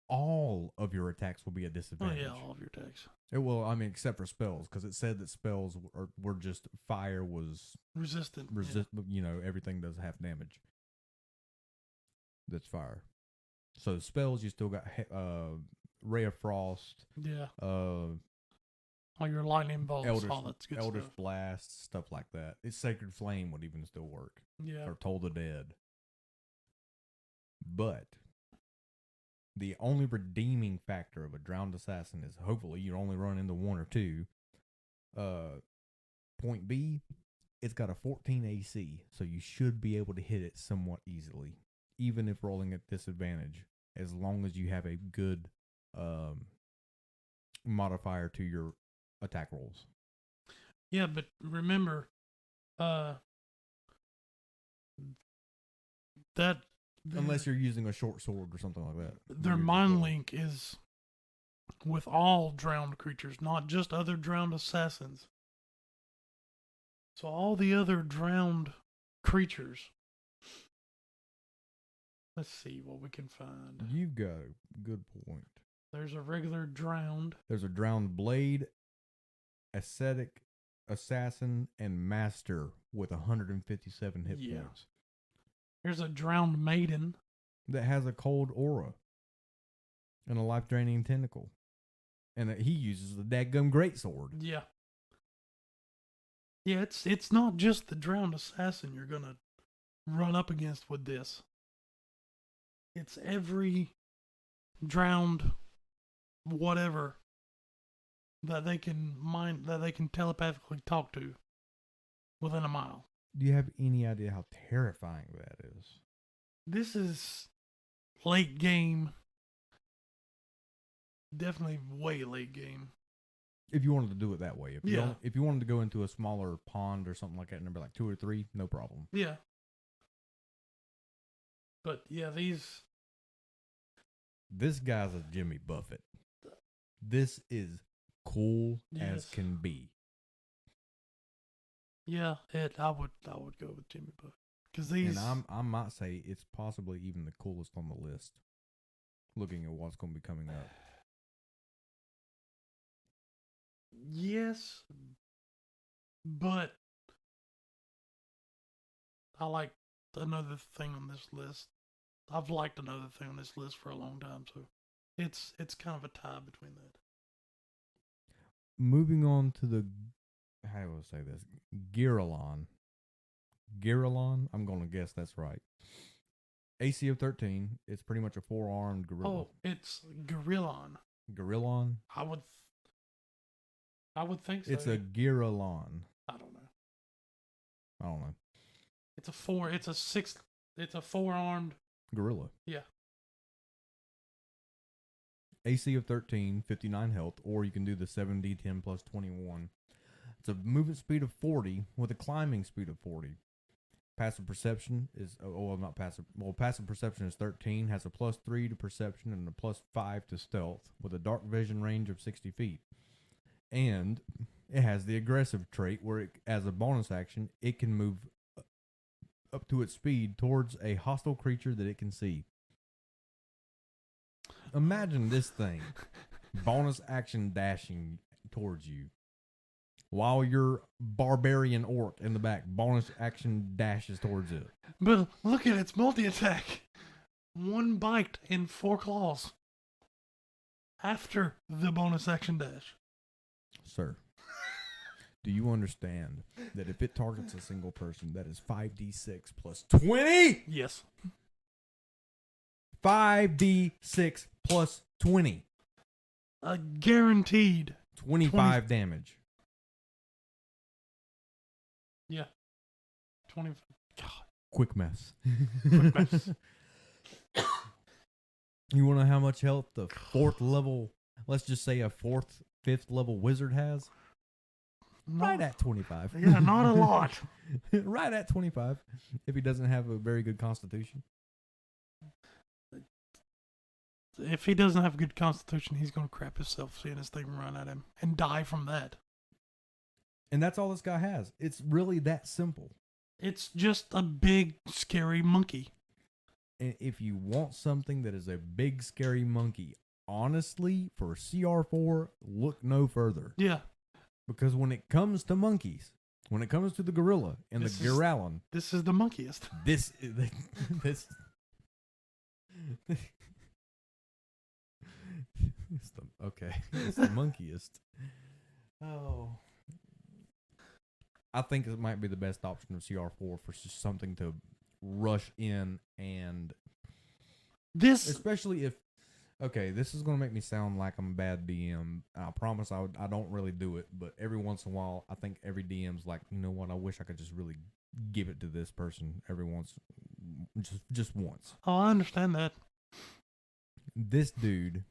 All of your attacks will be a Oh, disadvantage. yeah, all of your attacks. Well, I mean, except for spells, because it said that spells were just fire was Resistant. You know, everything does half damage. That's fire. So spells, you still got Ray of Frost. Yeah. All your lightning bolts, all that good Eldritch stuff. Blast, stuff like that. Its Sacred Flame would even still work. Yeah. Or Toll the Dead. But the only redeeming factor of a drowned assassin is hopefully you only run into one or two. Point B, it's got a 14 AC, so you should be able to hit it somewhat easily, even if rolling at disadvantage, as long as you have a good modifier to your attack rolls. Yeah, but remember, that unless you're using a short sword or something like that. Their mind link is with all drowned creatures, not just other drowned assassins. So all the other drowned creatures. Let's see what we can find. You've got a good point. There's a regular drowned. There's a drowned blade, ascetic, assassin, and master with 157 hit points. Here's a drowned maiden that has a cold aura and a life-draining tentacle. And he uses the dadgum greatsword. Yeah. Yeah, it's not just the drowned assassin you're going to run up against with this. It's every drowned whatever that they can telepathically talk to within a mile. Do you have any idea how terrifying that is? This is late game. Definitely way late game. If you wanted to do it that way. If you wanted to go into a smaller pond or something like that, number like 2 or 3, no problem. Yeah. But yeah, this guy's a Jimmy Buffett. This is cool as can be. Yeah, I would go with Jimmy Buffett because these. And I might say it's possibly even the coolest on the list. Looking at what's going to be coming up. Yes, but I like another thing on this list. I've liked another thing on this list for a long time, so it's kind of a tie between that. moving on to the, how do I say this? Giralon. I'm going to guess that's right. AC of 13. It's pretty much a 4-armed gorilla. Oh, it's Gorillon. Gorillon? I would think so. It's a Giralon. I don't know. It's a 4-armed. Gorilla. Yeah. AC of 13, 59 health, or you can do the 7d10 plus 21. It's a movement speed of 40 with a climbing speed of 40. Passive perception is, not passive. Well, passive perception is 13, has a +3 to perception and a +5 to stealth, with a dark vision range of 60 feet. And it has the aggressive trait where, it, as a bonus action, it can move up to its speed towards a hostile creature that it can see. Imagine this thing. Bonus action dashing towards you. While your barbarian orc in the back, bonus action dashes towards it. But look at its multi-attack. 1 bite and 4 claws. After the bonus action dash. Sir, do you understand that if it targets a single person, that is 5d6 plus 20? Yes. 5d6 plus 20. A guaranteed 25 damage. Yeah. 20. God. Quick maths. Quick maths. You want to know how much health the 4th level, let's just say a 4th, 5th level wizard has? Right at 25. Yeah, not a lot. Right at 25. If he doesn't have a very good constitution. If he doesn't have a good constitution, he's going to crap himself seeing this thing run at him and die from that. And that's all this guy has. It's really that simple. It's just a big, scary monkey. And if you want something that is a big, scary monkey, honestly, for CR4, look no further. Yeah. Because when it comes to monkeys, when it comes to the gorilla and the Giralon, this is the monkiest. This is it's the monkiest. Oh. I think it might be the best option of CR4 for just something to rush in and this, especially if, okay, this is going to make me sound like I'm a bad DM. I promise I don't really do it, but every once in a while, I think every DM's like, you know what, I wish I could just really give it to this person every once, just once. Oh, I understand that. This dude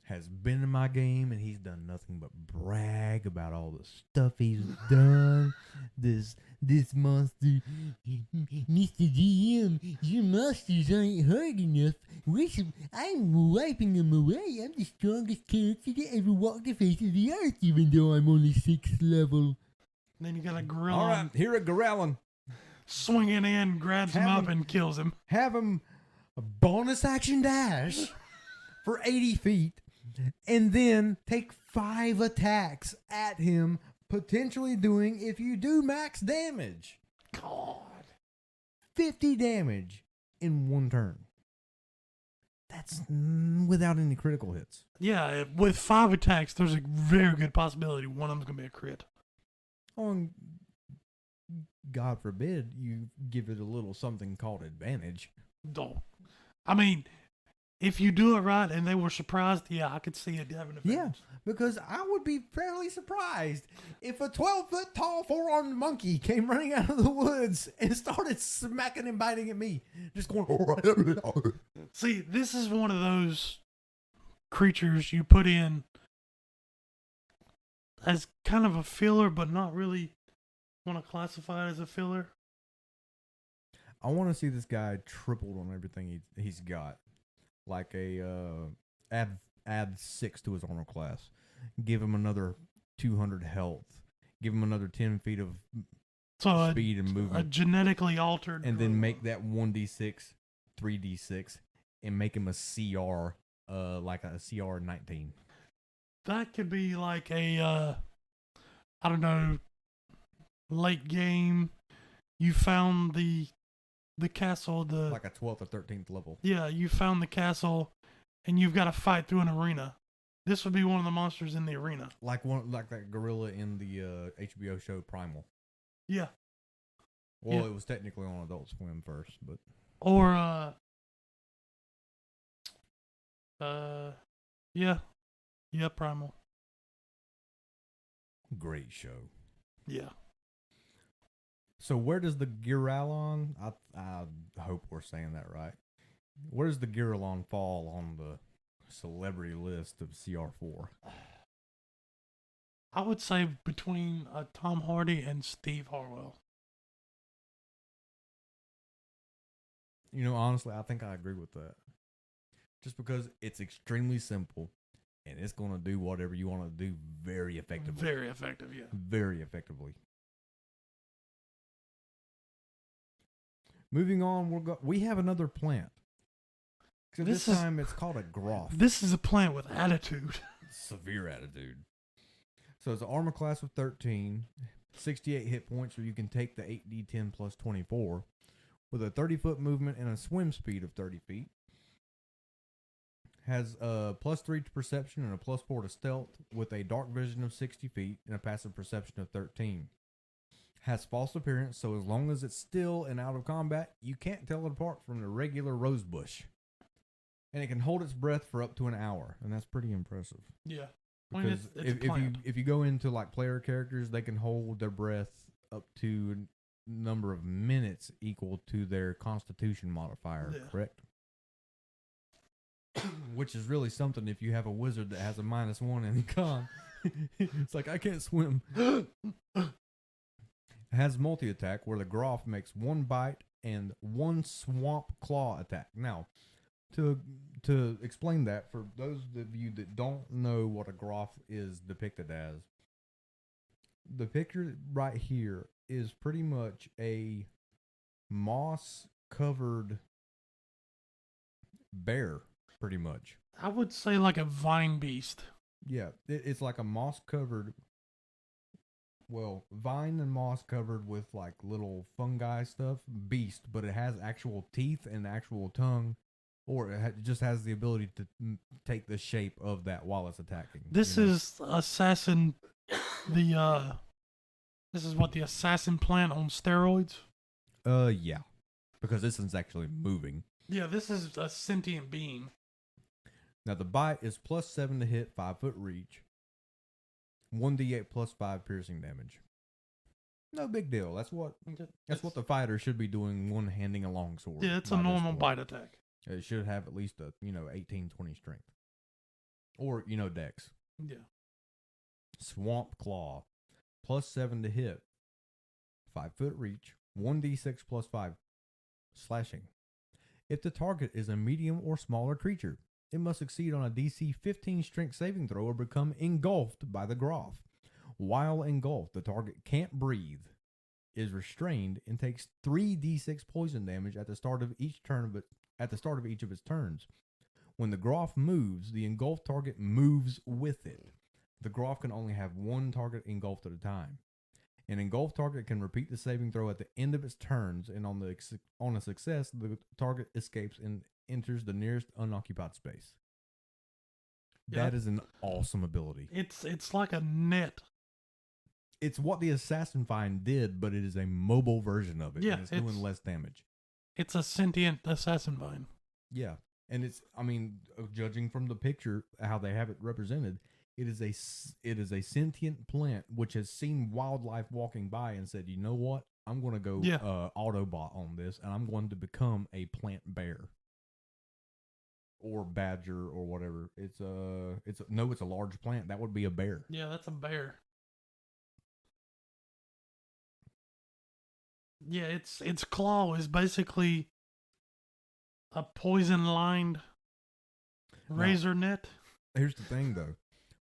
has been in my game and he's done nothing but brag about all the stuff he's done. This monster, Mr. DM, your monsters ain't hard enough. I'm wiping them away. I'm the strongest character that ever walked the face of the earth, even though I'm only 6th level. Then you got a gorilla. All right, here a Giralon. Swinging in, grabs him up and kills him. Have him a bonus action dash for 80 feet. And then take 5 attacks at him, potentially doing, if you do max damage, God, 50 damage in 1 turn. That's without any critical hits. Yeah, with 5 attacks, there's a very good possibility one of them's going to be a crit. On, God forbid, you give it a little something called advantage. Don't. I mean, if you do it right and they were surprised, yeah, I could see it having an advantage. Yeah, because I would be fairly surprised if a 12-foot tall 4-armed monkey came running out of the woods and started smacking and biting at me. Just going... See, this is one of those creatures you put in as kind of a filler, but not really want to classify it as a filler. I want to see this guy tripled on everything he's got. Like add 6 to his armor class. Give him another 200 health. Give him another 10 feet of speed and movement. A genetically altered. And then make that 1d6, 3d6, and make him a CR, like a CR 19. That could be like a, I don't know, late game. You found the castle, like a 12th or 13th level. Yeah, you found the castle, and you've got to fight through an arena. This would be one of the monsters in the arena. like that gorilla in the HBO show Primal. Yeah. Well, Yeah. it was technically on Adult Swim first, but Or yeah, Primal. great show. Yeah. So where does the Giralon? I hope we're saying that right. Where does the Giralon fall on the celebrity list of CR4? I would say between Tom Hardy and Steve Harwell. You know, honestly, I think I agree with that. Just because it's extremely simple and it's going to do whatever you want to do very effectively. Very effective, yeah. Very effectively. Moving on, we have another plant. So this time it's called a Groff. This is a plant with attitude. Severe attitude. So it's an armor class of 13, 68 hit points, or you can take the 8d10 plus 24, with a 30-foot movement and a swim speed of 30 feet. Has a +3 to perception and a +4 to stealth, with a dark vision of 60 feet and a passive perception of 13. Has false appearance, so as long as it's still and out of combat, you can't tell it apart from the regular rosebush. And it can hold its breath for up to an hour, and that's pretty impressive. Yeah. Because if you go into like player characters, they can hold their breath up to a number of minutes equal to their Constitution modifier, correct? Which is really something if you have a wizard that has a -1 in con. It's like, I can't swim. It has multi-attack where the Groff makes 1 bite and 1 swamp claw attack. Now, to explain that, for those of you that don't know what a Groff is depicted as, the picture right here is pretty much a moss-covered bear, pretty much. I would say like a vine beast. Yeah, it's like a moss-covered, well, vine and moss covered with like little fungi stuff, beast, but it has actual teeth and actual tongue. Or it just has the ability to take the shape of that while it's attacking. This is assassin. This is what the assassin plant on steroids. Yeah, because this one's actually moving. Yeah, this is a sentient being. Now the bite is +7 to hit, 5-foot reach, 1d8 +5 piercing damage. No big deal. That's what the fighter should be doing, one-handing a longsword. Yeah, it's a normal bite attack. It should have at least a 18-20 strength, or dex. Yeah. Swamp Claw, +7 to hit, 5-foot reach, 1d6 +5 slashing. If the target is a medium or smaller creature, it must succeed on a DC 15 strength saving throw or become engulfed by the Groff. While engulfed, the target can't breathe, is restrained, and takes 3d6 poison damage at the start of each of its turns. When the Groff moves, the engulfed target moves with it. The Groff can only have 1 target engulfed at a time. An engulfed target can repeat the saving throw at the end of its turns, and on a success, the target escapes and enters the nearest unoccupied space. Yeah. That is an awesome ability. It's like a net. It's what the Assassin Find did, but it is a mobile version of it. Yeah, and it's doing less damage. It's a sentient assassin vine. Yeah, and judging from the picture, how they have it represented, it is a sentient plant which has seen wildlife walking by and said, you know what, I'm going to go Autobot on this, and I'm going to become a plant bear or badger or whatever. It's a large plant. That would be a bear. Yeah, that's a bear. Yeah, its claw is basically a poison-lined razor net. Here's the thing, though.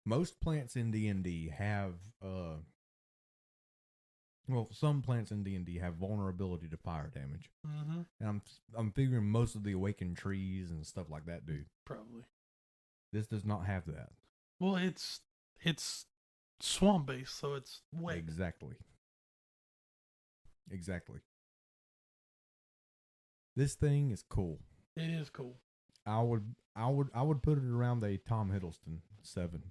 Most plants in D&D have, some plants in D&D have vulnerability to fire damage. Mm-hmm. And I'm figuring most of the awakened trees and stuff like that do. Probably. This does not have that. Well, it's swamp-based, so it's wet. Exactly. This thing is cool. It is cool. I would put it around a Tom Hiddleston 7.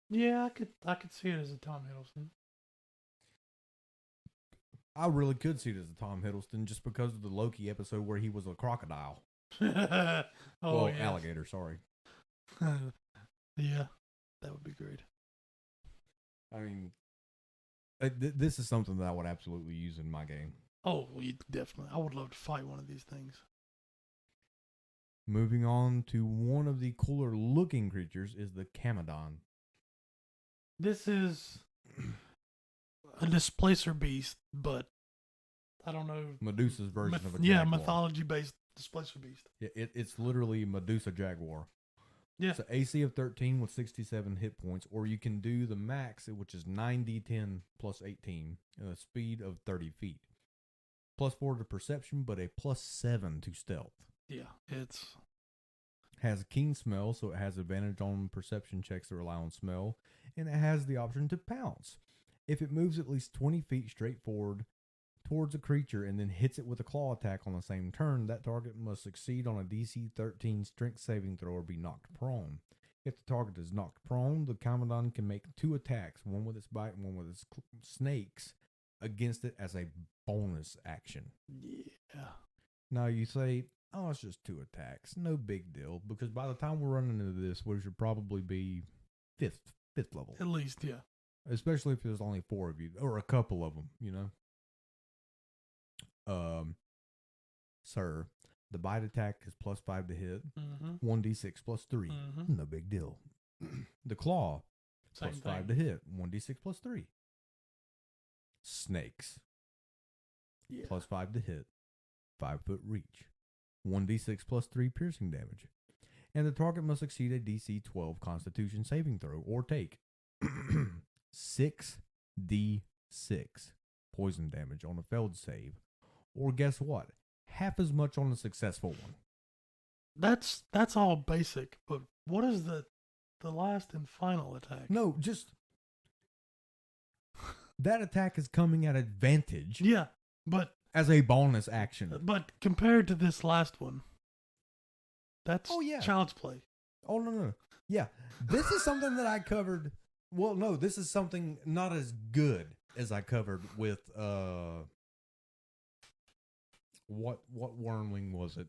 Yeah, I could see it as a Tom Hiddleston. I really could see it as a Tom Hiddleston just because of the Loki episode where he was a crocodile. Alligator, sorry. Yeah, that would be great. I mean, this is something that I would absolutely use in my game. Oh, definitely. I would love to fight one of these things. Moving on to one of the cooler looking creatures is the Kamodon. This is a displacer beast, but I don't know. Medusa's version of a Yeah, jaguar. mythology-based displacer beast. Yeah, it's literally Medusa Jaguar. Yeah. So AC of 13 with 67 hit points, or you can do the max, which is 9d10 plus 18, and a speed of 30 feet. +4 to perception, but a +7 to stealth. Yeah, it's... Has a keen smell, so it has advantage on perception checks that rely on smell, and it has the option to pounce. If it moves at least 20 feet straight forward towards a creature and then hits it with a claw attack on the same turn, that target must succeed on a DC 13 strength saving throw or be knocked prone. If the target is knocked prone, the Kamodon can make 2 attacks, one with its bite and one with its snakes, against it as a bonus action. Yeah. Now you say, oh, it's just 2 attacks. No big deal, because by the time we're running into this, we should probably be fifth level. At least, yeah. Especially if there's only 4 of you, or a couple of them, you know? Sir, the bite attack is +5 to hit, 1d6 plus 3. No big deal. The claw, Same +5 thing. to hit, 1d6 plus 3. Snakes, Yeah. +5 to hit, 5-foot reach, 1d6 plus 3 piercing damage. And the target must succeed a DC 12 Constitution saving throw or take 6d6 poison damage on a failed save. Or guess what? Half as much on a successful one. That's all basic, but what is the last and final attack? No, just that attack is coming at advantage Yeah, but as a bonus action. compared to this last one, that's child's play. Oh, no. Yeah, this is something that I covered. Well, no, this is something not as good as I covered with, what wormling was it?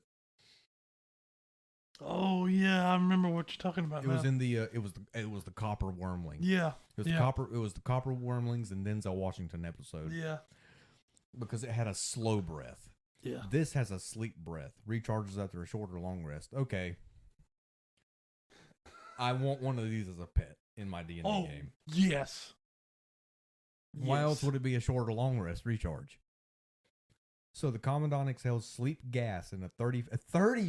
Oh yeah, I remember what you're talking about. It was in the, it was the copper wormling. Yeah. It was the copper wormlings and Denzel Washington episode. Yeah. Because it had a slow breath. Yeah. This has a sleep breath. Recharges after a short or long rest. Okay. I want one of these as a pet in my D&D game. Yes. Why else would it be a short or long rest recharge? So the Commandant exhales sleep gas in a 30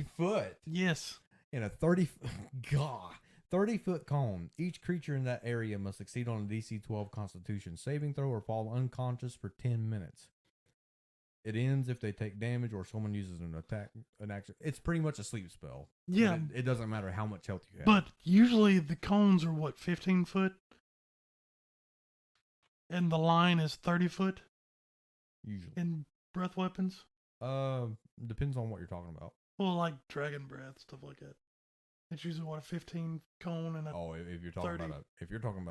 foot. Yes. In a 30-foot cone. Each creature in that area must succeed on a DC 12 Constitution saving throw or fall unconscious for 10 minutes. It ends if they take damage or someone uses an action. It's pretty much a sleep spell. Yeah. It doesn't matter how much health you have. But usually the cones are 15 foot? And the line is 30 foot? Usually. In breath weapons? Depends on what you're talking about. Well, like dragon breath, stuff like that. It's usually a 15 cone and a if you're talking 30. about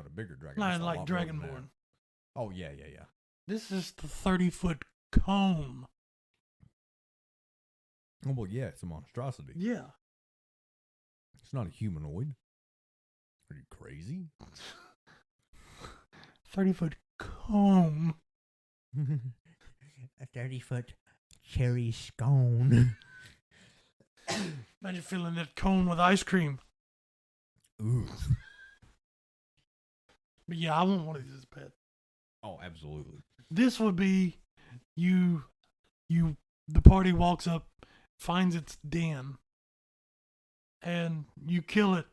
a bigger dragon. No, it's a like lot more than Dragonborn. that. Oh yeah. This is the 30-foot cone. Oh well, yeah, it's a monstrosity. Yeah. It's not a humanoid. Are you crazy? 30-foot cone. A 30-foot cherry scone. Imagine filling that cone with ice cream. Ooh. But yeah, I want one of these as a pet. Oh, absolutely. This would be the party walks up, finds its den, and you kill it,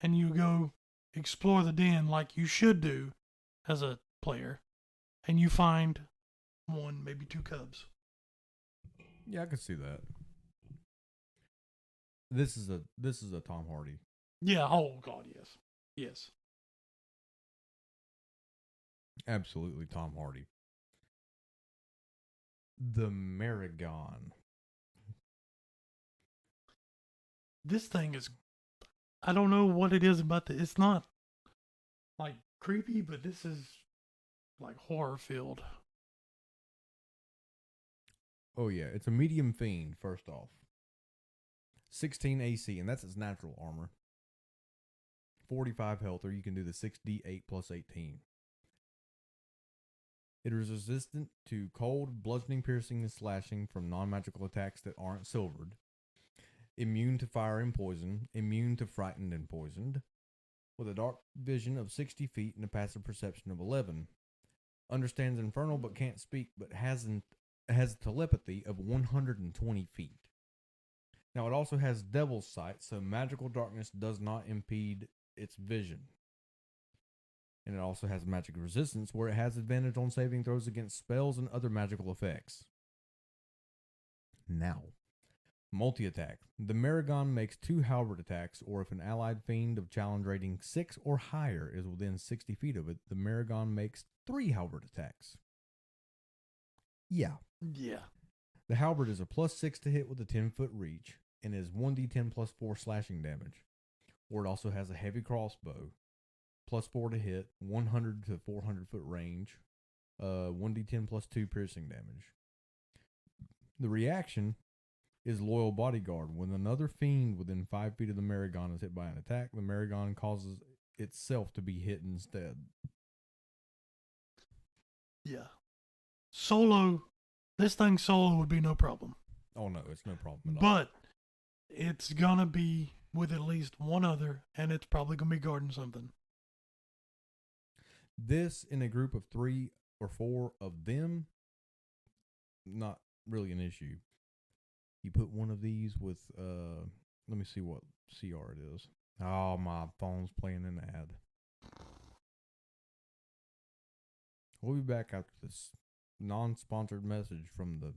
and you go explore the den like you should do as a player, and you find 1, maybe 2 cubs. Yeah, I could see that. This is a Tom Hardy. Yeah, oh god, yes. Yes. Absolutely Tom Hardy. The Maragon. this thing is, I don't know what it is about it's not like creepy, but this is like horror filled. Oh yeah, it's a medium fiend. First off, 16 AC, and that's its natural armor. 45 health, or you can do the 6d8 plus 18. It is resistant to cold, bludgeoning, piercing, and slashing from non-magical attacks that aren't silvered. Immune to fire and poison. Immune to frightened and poisoned. With a dark vision of 60 feet and a passive perception of 11. Understands infernal but can't speak, but has telepathy of 120 feet. Now it also has devil's sight, so magical darkness does not impede its vision. And it also has magic resistance, where it has advantage on saving throws against spells and other magical effects. Now, multi-attack. The Demogorgon makes 2 halberd attacks, or if an allied fiend of challenge rating 6 or higher is within 60 feet of it, the Demogorgon makes 3 halberd attacks. Yeah. Yeah. The halberd is a +6 to hit with a 10-foot reach, and is 1d10 plus 4 slashing damage. Or it also has a heavy crossbow. +4 to hit, 100 to 400 foot range, 1d10 plus 2 piercing damage. The reaction is Loyal Bodyguard. When another fiend within 5 feet of the Demogorgon is hit by an attack, the Demogorgon causes itself to be hit instead. Yeah. Solo, this thing solo would be no problem. Oh no, it's no problem at all. But it's gonna be with at least one other, and it's probably gonna be guarding something. This in a group of 3 or 4 of them, not really an issue. You put one of these with, let me see what CR it is. Oh, my phone's playing an ad. We'll be back after this non-sponsored message from the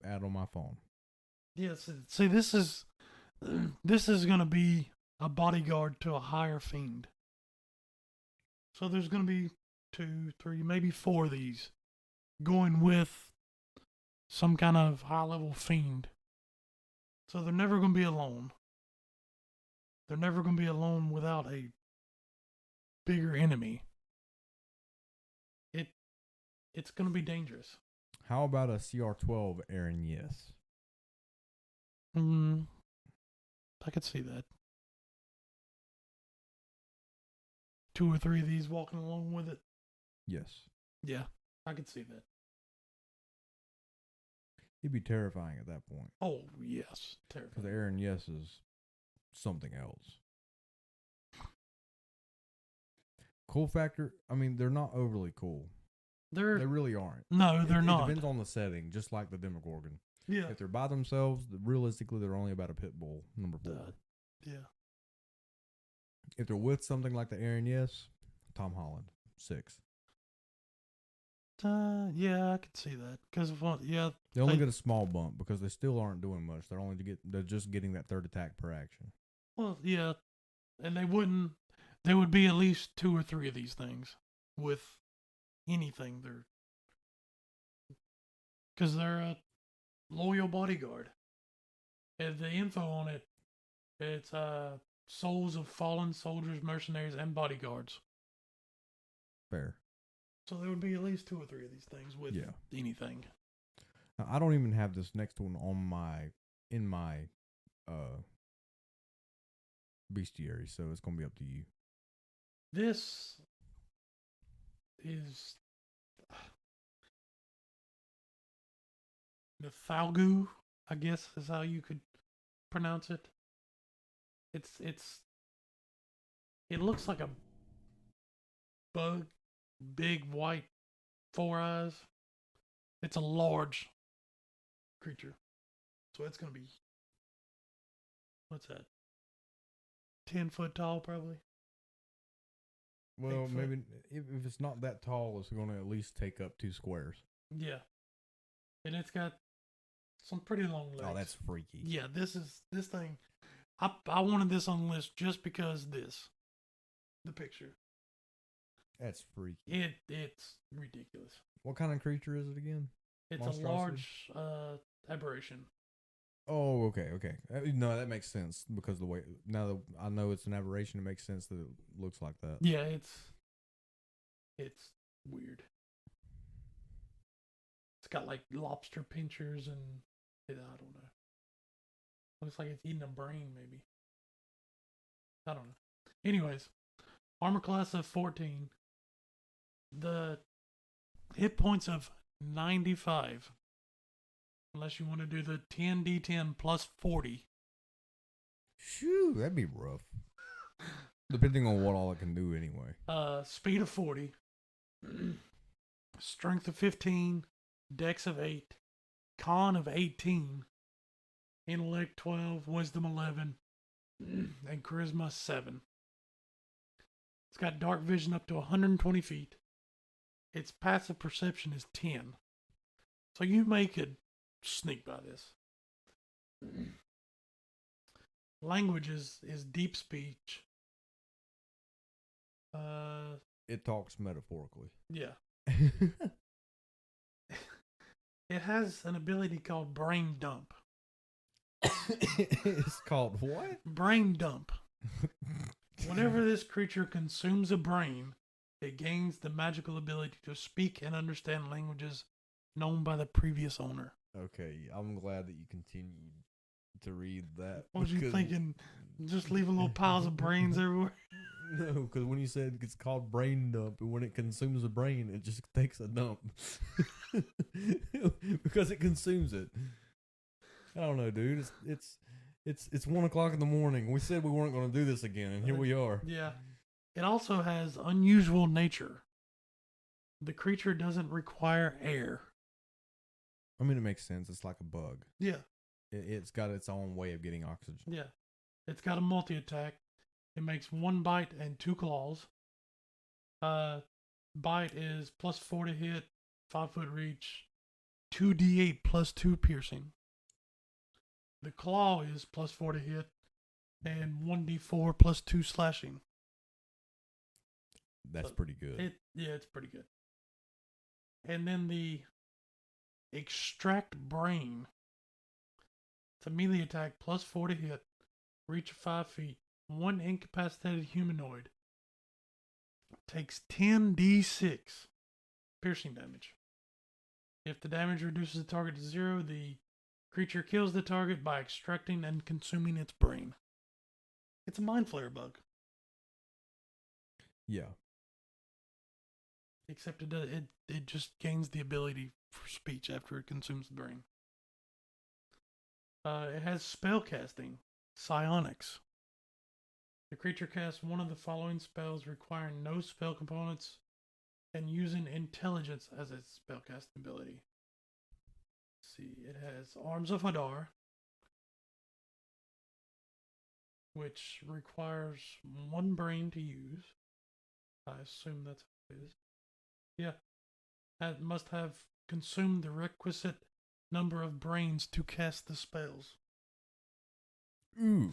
ad on my phone. Yes. See, this is gonna be a bodyguard to a higher fiend. So there's gonna be 2, 3, maybe 4 of these going with some kind of high-level fiend. So they're never going to be alone. They're never going to be alone without a bigger enemy. It's going to be dangerous. How about a CR12 Aaron? Yes. I could see that. 2 or 3 of these walking along with it. Yes. Yeah, I could see that. He'd be terrifying at that point. Oh, yes. Terrifying. Because Aaron Yes is something else. Cool factor, I mean, they're not overly cool. They really aren't. No, they're not. It depends on the setting, just like the Demogorgon. Yeah. If they're by themselves, realistically, they're only about a pit bull, number 4. Yeah. If they're with something like the Aaron Yes, Tom Holland, 6. Yeah, I could see that. Because, yeah. They only get a small bump because they still aren't doing much. They're just getting that 3rd attack per action. Well, yeah. And there would be at least 2 or 3 of these things with anything. Because they're a loyal bodyguard. And the info on it, it's souls of fallen soldiers, mercenaries, and bodyguards. Fair. So there would be at least 2 or 3 of these things with anything. Now, I don't even have this next one in my bestiary, so it's gonna be up to you. This is the Thalgu, I guess is how you could pronounce it. It looks like a bug, big white 4 eyes. It's a large creature. So it's going to be, what's that? 10 foot tall, probably. Well, maybe if it's not that tall, it's going to at least take up 2 squares. Yeah. And it's got some pretty long legs. Oh, that's freaky. Yeah, this thing. I wanted this on the list just because the picture. That's freaky. It's ridiculous. What kind of creature is it again? It's a large aberration. Oh, okay. No, that makes sense because the way now that I know it's an aberration, it makes sense that it looks like that. Yeah, it's weird. It's got like lobster pinchers and I don't know. Looks like it's eating a brain, maybe. I don't know. Anyways, armor class of 14. The hit points of 95. Unless you want to do the 10d10 plus 40. Shoo, that'd be rough. Depending on what all it can do anyway. Speed of 40. Strength of 15. Dex of 8. Con of 18. Intellect 12. Wisdom 11. And Charisma 7. It's got dark vision up to 120 feet. Its passive perception is 10. So you could sneak by this. Language is deep speech. It talks metaphorically. Yeah. It has an ability called brain dump. It's called what? Brain dump. Whenever this creature consumes a brain, it gains the magical ability to speak and understand languages known by the previous owner. Okay, I'm glad that you continued to read that. What was you thinking? Just leave a little piles of brains everywhere? No, because when you said it's called brain dump, and when it consumes a brain, it just takes a dump. Because it consumes it. I don't know, dude. It's 1 o'clock in the morning. We said we weren't going to do this again, and here we are. Yeah. It also has unusual nature. The creature doesn't require air. I mean, it makes sense. It's like a bug. Yeah. It's got its own way of getting oxygen. Yeah. It's got a multi-attack. It makes 1 bite and 2 claws. Bite is plus 4 to hit, 5 foot reach, 2d8 plus 2 piercing. The claw is plus 4 to hit, and 1d4 plus 2 slashing. That's pretty good. It's pretty good. And then the extract brain. It's a melee attack plus 4 to hit, reach of 5 feet, 1 incapacitated humanoid. Takes 10d6 piercing damage. If the damage reduces the target to 0, the creature kills the target by extracting and consuming its brain. It's a mind flayer bug. Yeah. Except it just gains the ability for speech after it consumes the brain. It has spellcasting, psionics. The creature casts one of the following spells requiring no spell components and using intelligence as its spellcasting ability. Let's see, it has Arms of Hadar, which requires 1 brain to use. I assume that's what it is. Yeah. It must have consumed the requisite number of brains to cast the spells. Ooh.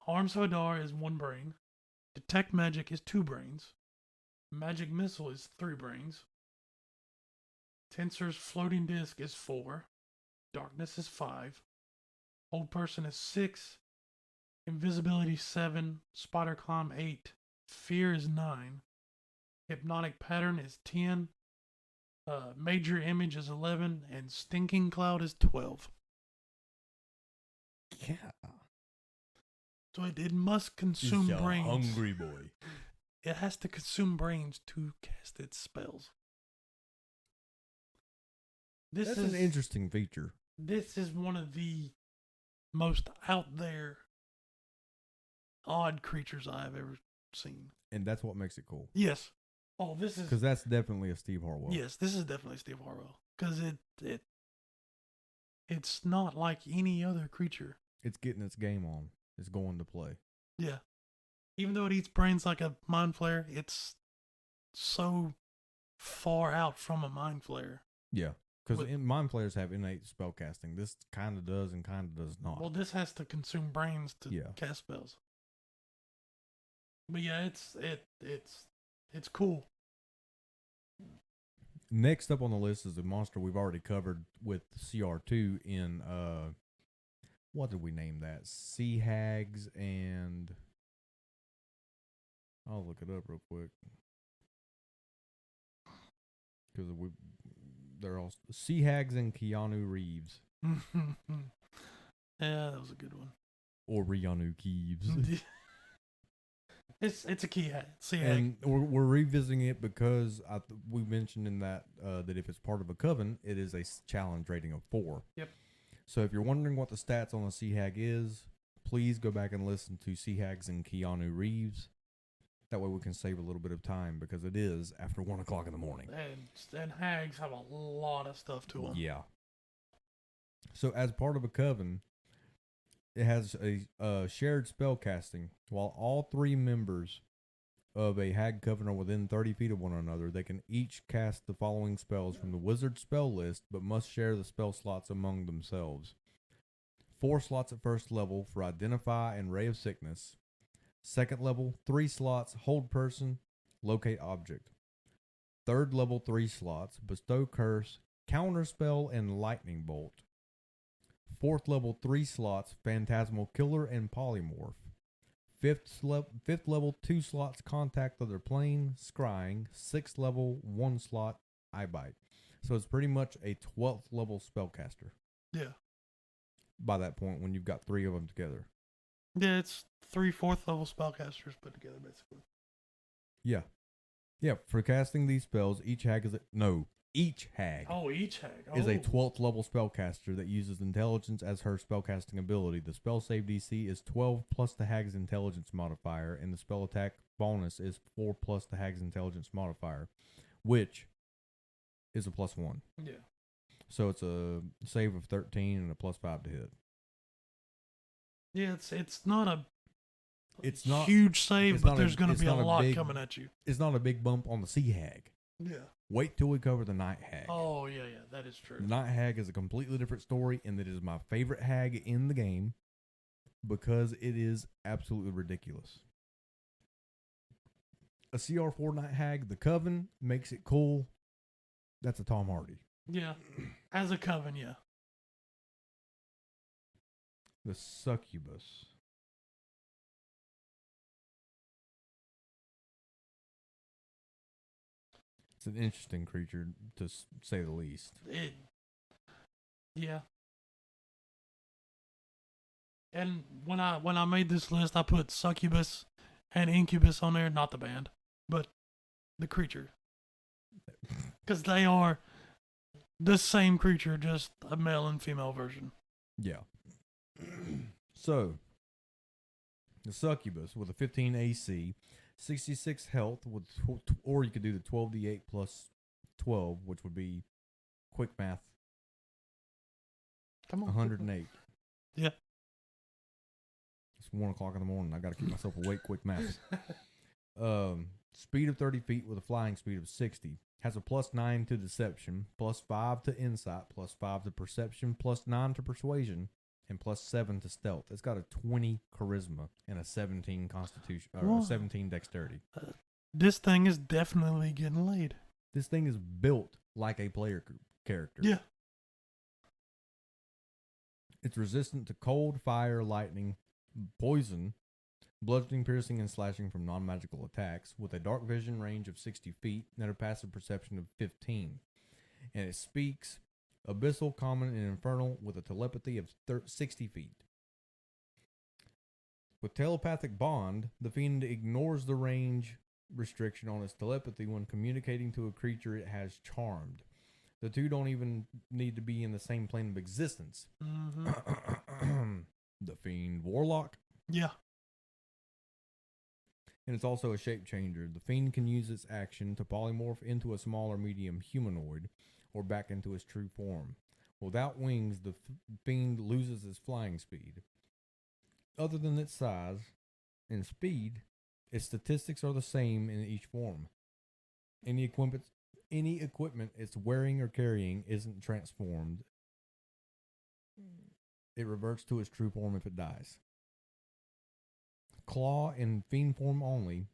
Arms of Hadar is 1 brain. Detect Magic is 2 brains. Magic Missile is 3 brains. Tensor's Floating Disc is 4. Darkness is 5. Old Person is 6. Invisibility 7. Spider Climb 8. Fear is 9. Hypnotic Pattern is 10. Major Image is 11. And Stinking Cloud is 12. Yeah. So it must consume He's a brains. hungry boy. It has to consume brains to cast its spells. That's an interesting feature. This is one of the most out there odd creatures I have ever seen. And that's what makes it cool. Yes. Oh, this is Because that's definitely a Steve Harwell. Yes, this is definitely Steve Harwell. Because it's not like any other creature. It's getting its game on. It's going to play. Yeah. Even though it eats brains like a mind flayer, it's so far out from a mind flayer. Yeah. Because mind flayers have innate spellcasting. This kind of does and kind of does not. Well, this has to consume brains to cast spells. But yeah, it's cool. Next up on the list is a monster we've already covered with CR2 in what did we name that? Sea Hags and I'll look it up real quick. Because they're all Sea Hags and Keanu Reeves. Yeah, that was a good one. Or Rianu Keeves. It's a key hat. See, And we're revisiting it because we mentioned in that that if it's part of a coven, it is a challenge rating of 4. Yep. So if you're wondering what the stats on a Sea Hag is, please go back and listen to Sea Hags and Keanu Reeves. That way we can save a little bit of time because it is after 1 o'clock in the morning. and hags have a lot of stuff to them. Yeah. So as part of a coven, it has a shared spell casting. While all 3 members of a hag coven are within 30 feet of one another, they can each cast the following spells from the wizard spell list, but must share the spell slots among themselves. 4 slots at first level for Identify and Ray of Sickness. Second level, 3 slots, Hold Person, Locate Object. Third level, 3 slots, Bestow Curse, Counterspell, and Lightning Bolt. Fourth level, 3 slots, Phantasmal Killer and Polymorph. Fifth level, 2 slots, Contact Other Plane, Scrying. 6th level, 1 slot, Eye Bite. So it's pretty much a 12th level spellcaster Yeah. by that point when you've got 3 of them together. Yeah, it's 3 4th level spellcasters put together, basically. Yeah. Yeah, for casting these spells, each hag is each hag Oh, each hag. is a 12th level spellcaster that uses intelligence as her spellcasting ability. The spell save DC is 12 plus the hag's intelligence modifier, and the spell attack bonus is 4 plus the hag's intelligence modifier, which is a +1. Yeah. So it's a save of 13 and a +5 to hit. Yeah, it's not a It's not huge save, it's but not there's going to it's be a not lot big- coming at you. It's not a big bump on the sea hag. Yeah. Wait till we cover the night hag. Oh, yeah, that is true. The night hag is a completely different story, and it is my favorite hag in the game because it is absolutely ridiculous. A CR4 night hag, the coven, makes it cool. That's a Tom Hardy. Yeah. As a coven, yeah. The succubus. It's an interesting creature, to say the least. Yeah. And when I made this list, I put succubus and incubus on there, not the band, but the creature, because they are the same creature, just a male and female version. Yeah. So, the succubus with a 15 AC, 66 health, with or you could do the 12d8 plus 12, which would be quick math, Come on. 108. Yeah. It's 1 o'clock in the morning. I got to keep myself awake. Quick math. Speed of 30 feet with a flying speed of 60. Has a +9 to deception, +5 to insight, +5 to perception, +9 to persuasion, and +7 to stealth. It's got a 20 charisma and a 17 constitution, or Whoa. a 17 dexterity. This thing is definitely getting laid. This thing is built like a player character. Yeah. It's resistant to cold, fire, lightning, poison, bludgeoning, piercing, and slashing from non-magical attacks, with a dark vision range of 60 feet and a passive perception of 15. And it speaks abyssal, common, and infernal with a telepathy of 60 feet. With telepathic bond, the fiend ignores the range restriction on its telepathy when communicating to a creature it has charmed. The two don't even need to be in the same plane of existence. Mm-hmm. The fiend warlock. Yeah. And it's also a shape changer. The fiend can use its action to polymorph into a small or medium humanoid or back into its true form. Without wings, the fiend loses its flying speed. Other than its size and speed, its statistics are the same in each form. Any equipment it's wearing or carrying isn't transformed. It reverts to its true form if it dies. Claw in fiend form only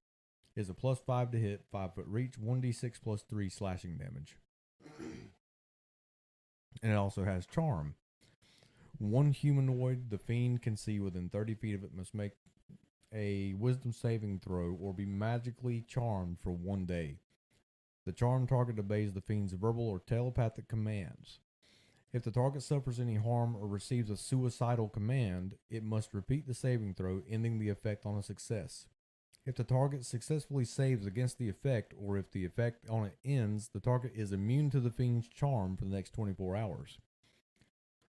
is a +5 to hit, 5 foot reach, 1d6 +3 slashing damage. And it also has charm. One humanoid the fiend can see within 30 feet of it must make a wisdom saving throw or be magically charmed for 1 day. The charmed target obeys the fiend's verbal or telepathic commands. If the target suffers any harm or receives a suicidal command, it must repeat the saving throw, ending the effect on a success. If the target successfully saves against the effect, or if the effect on it ends, the target is immune to the fiend's charm for the next 24 hours.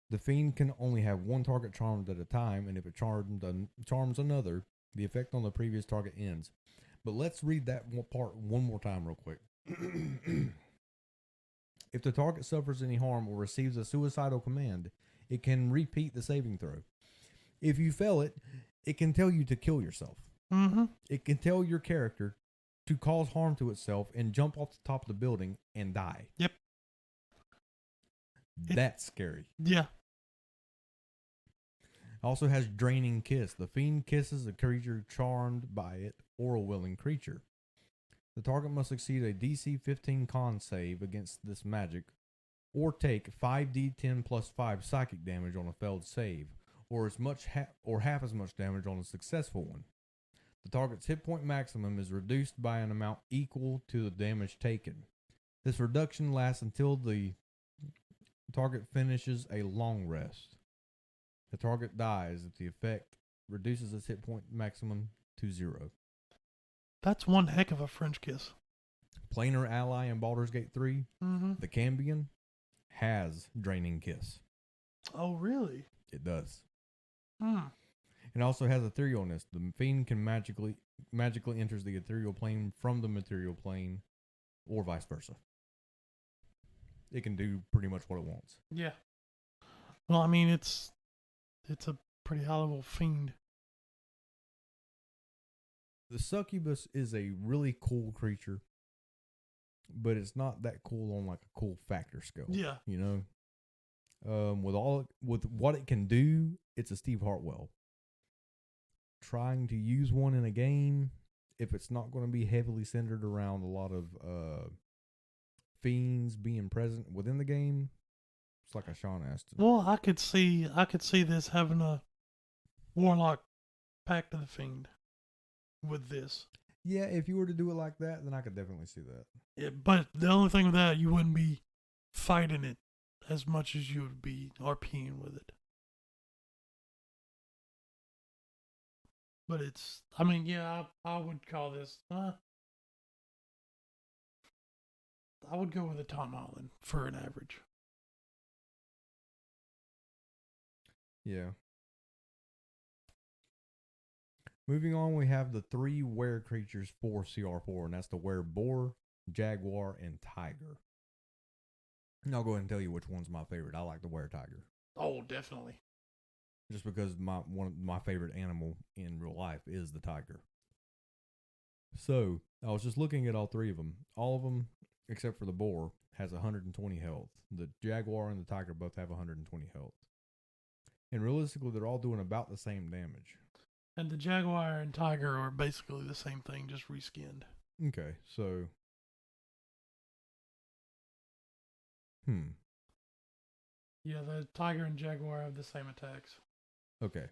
The fiend can only have one target charmed at a time, and if it charms another, the effect on the previous target ends. But let's read that part one more time real quick. If the target suffers any harm or receives a suicidal command, it can repeat the saving throw. If you fail it, it can tell you to kill yourself. Mm-hmm. It can tell your character to cause harm to itself and jump off the top of the building and die. Yep. That's scary. Yeah. Also has Draining Kiss. The fiend kisses a creature charmed by it or a willing creature. The target must succeed a DC 15 con save against this magic, or take 5d10 plus 5 psychic damage on a failed save, or as much or half as much damage on a successful one. The target's hit point maximum is reduced by an amount equal to the damage taken. This reduction lasts until the target finishes a long rest. The target dies if the effect reduces its hit point maximum to 0. That's one heck of a French kiss. Planar ally in Baldur's Gate 3, the Cambion, has Draining Kiss. Oh, really? It does. Hmm. It also has etherealness. The fiend can magically enters the ethereal plane from the material plane, or vice versa. It can do pretty much what it wants. Yeah. Well, I mean, it's a pretty high level fiend. The succubus is a really cool creature, but it's not that cool on like a cool factor scale. Yeah. You know, with what it can do, it's a Steve Hartwell. Trying to use one in a game, if it's not going to be heavily centered around a lot of fiends being present within the game, it's like a Sean Astin. Well, I could see this having a warlock pact of the fiend with this. Yeah, if you were to do it like that, then I could definitely see that. Yeah, but the only thing with that, you wouldn't be fighting it as much as you would be RPing with it. But it's, I mean, yeah, I would call this, I would go with a Tom Holland for an average. Yeah. Moving on, we have the 3 were creatures for CR4, and that's the were boar, jaguar, and tiger. And I'll go ahead and tell you which one's my favorite. I like the were tiger. Oh, definitely. Just because one of my favorite animal in real life is the tiger. So, I was just looking at all 3 of them. All of them, except for the boar, has 120 health. The jaguar and the tiger both have 120 health. And realistically, they're all doing about the same damage. And the jaguar and tiger are basically the same thing, just reskinned. Okay, so... Yeah, the tiger and jaguar have the same attacks. Okay.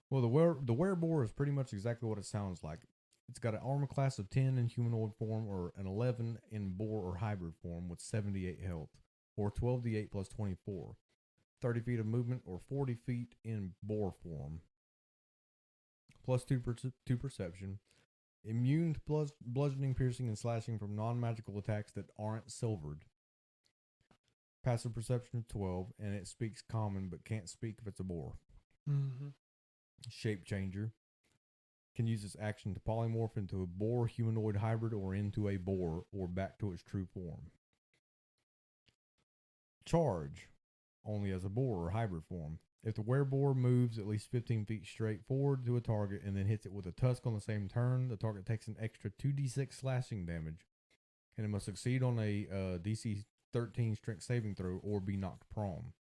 Well, the were-boar is pretty much exactly what it sounds like. It's got an armor class of 10 in humanoid form, or an 11 in boar or hybrid form with 78 health, or 12d8 plus 24. 30 feet of movement, or 40 feet in boar form. Plus 2 perception. Immune to bludgeoning, piercing, and slashing from non-magical attacks that aren't silvered. Passive perception of 12, and it speaks common but can't speak if it's a boar. Mm-hmm. Shape changer. Can use its action to polymorph into a boar humanoid hybrid or into a boar or back to its true form. Charge. Only as a boar or hybrid form. If the were-boar moves at least 15 feet straight forward to a target and then hits it with a tusk on the same turn, the target takes an extra 2d6 slashing damage, and it must succeed on a DC 13 strength saving throw or be knocked prone.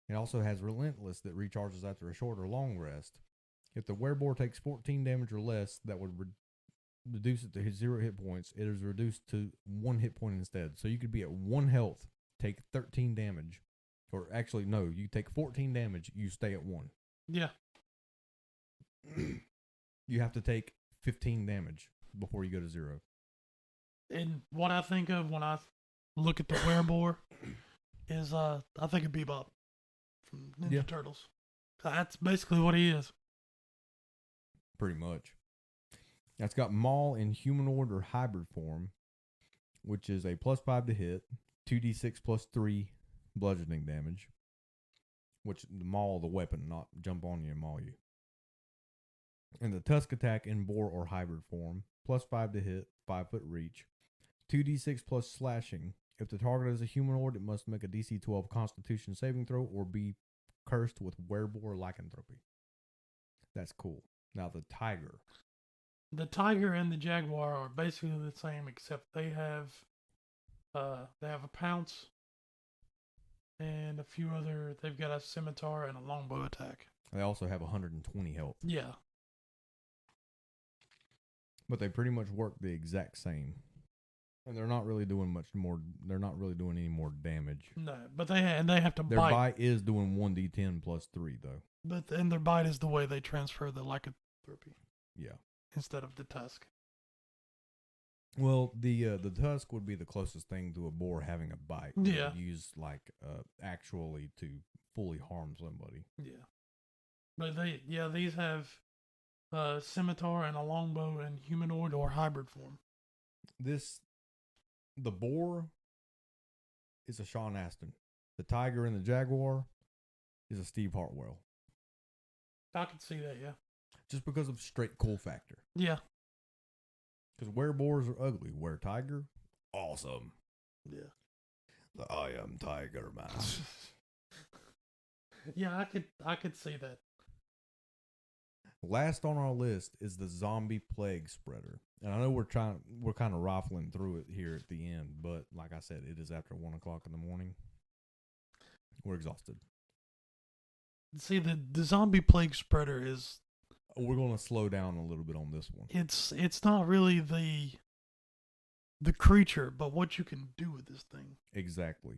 It also has Relentless that recharges after a short or long rest. If the were-boar takes 14 damage or less, that would reduce it to 0 hit points, it is reduced to 1 hit point instead. So you could be at 1 health, take 13 damage. Or actually, no, you take 14 damage, you stay at 1. Yeah. You have to take 15 damage before you go to 0. And what I think of when I look at the werebore is I think of Bebop from Ninja Turtles. That's basically what he is. Pretty much. That's got Maul in humanoid or hybrid form, which is a +5 to hit, 2d6 +3 bludgeoning damage. Which the Maul, the weapon, not jump on you and maul you. And the Tusk attack in boar or hybrid form, +5 to hit, 5-foot reach, 2d6 plus slashing. If the target is a humanoid, it must make a DC 12 Constitution saving throw or be cursed with werebore lycanthropy. That's cool. Now the tiger. The tiger and the jaguar are basically the same, except they have a pounce and a few other. They've got a scimitar and a longbow attack. They also have 120 health. Yeah. But they pretty much work the exact same. And they're not really doing much more. They're not really doing any more damage. No, but they have to Their bite. bite is doing 1d10 +3 though. But their bite is the way they transfer the lycanthropy Yeah. instead of the tusk. Well, the tusk would be the closest thing to a boar having a bite. Yeah. Would use actually to fully harm somebody. Yeah. But these have scimitar and a longbow in humanoid or hybrid form. The boar is a Sean Astin. The tiger and the jaguar is a Steve Hartwell. I can see that, yeah. Just because of straight cool factor. Yeah. Because were-boars are ugly. Were-tiger, awesome. Yeah. I am Tiger Man. Yeah, I could see that. Last on our list is the zombie plague spreader. And I know we're kind of rifling through it here at the end, but like I said, it is after 1 o'clock in the morning. We're exhausted. See, the zombie plague spreader is... We're going to slow down a little bit on this one. It's not really the creature, but what you can do with this thing. Exactly.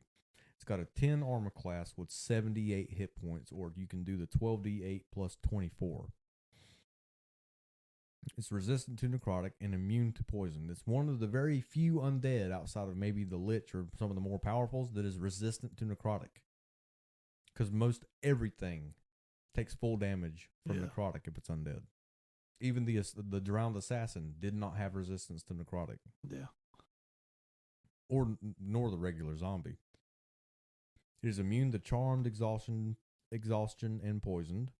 It's got a 10 armor class with 78 hit points, or you can do the 12d8 plus 24. It's resistant to necrotic and immune to poison. It's one of the very few undead outside of maybe the Lich or some of the more powerfuls that is resistant to necrotic. Because most everything takes full damage from necrotic if it's undead. Even the drowned assassin did not have resistance to necrotic. Yeah. Nor the regular zombie. It is immune to charmed, exhaustion, and poisoned.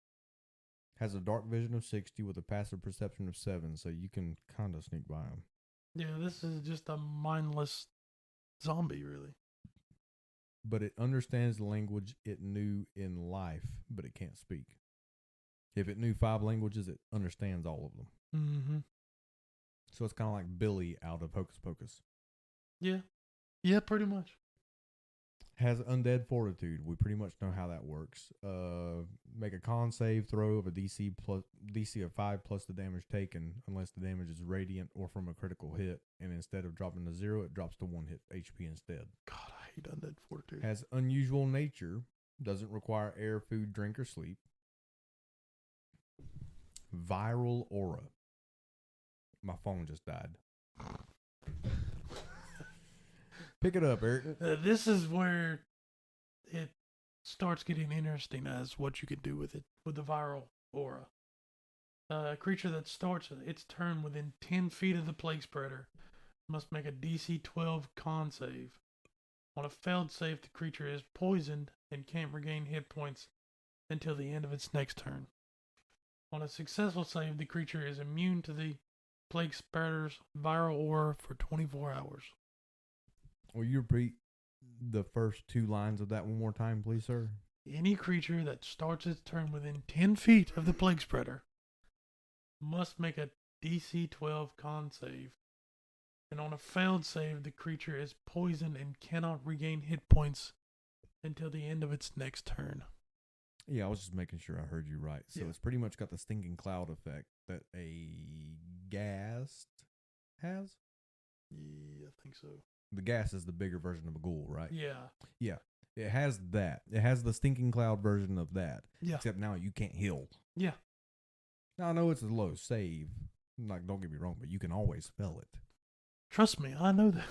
Has a dark vision of 60 with a passive perception of 7, so you can kind of sneak by him. Yeah, this is just a mindless zombie, really. But it understands the language it knew in life, but it can't speak. If it knew 5 languages, it understands all of them. Mm-hmm. So it's kind of like Billy out of Hocus Pocus. Yeah. Yeah, pretty much. Has undead fortitude. We pretty much know how that works. Make a con save throw of a DC of 5 plus the damage taken, unless the damage is radiant or from a critical hit. And instead of dropping to 0, it drops to 1 hit HP instead. God, I hate undead fortitude. Has unusual nature. Doesn't require air, food, drink, or sleep. Viral aura. My phone just died. Pick it up, Eric. This is where it starts getting interesting as what you could do with it, with the viral aura. A creature that starts its turn within 10 feet of the plague spreader must make a DC 12 con save. On a failed save, the creature is poisoned and can't regain hit points until the end of its next turn. On a successful save, the creature is immune to the plague spreader's viral aura for 24 hours. Will you repeat the first 2 lines of that one more time, please, sir? Any creature that starts its turn within 10 feet of the plague spreader must make a DC 12 con save. And on a failed save, the creature is poisoned and cannot regain hit points until the end of its next turn. Yeah, I was just making sure I heard you right. So It's pretty much got the stinking cloud effect that a ghast has? Yeah, I think so. The gas is the bigger version of a ghoul, right? Yeah. Yeah. It has that. It has the stinking cloud version of that. Yeah. Except now you can't heal. Yeah. Now I know it's a low save. Like, don't get me wrong, but you can always spell it. Trust me, I know that.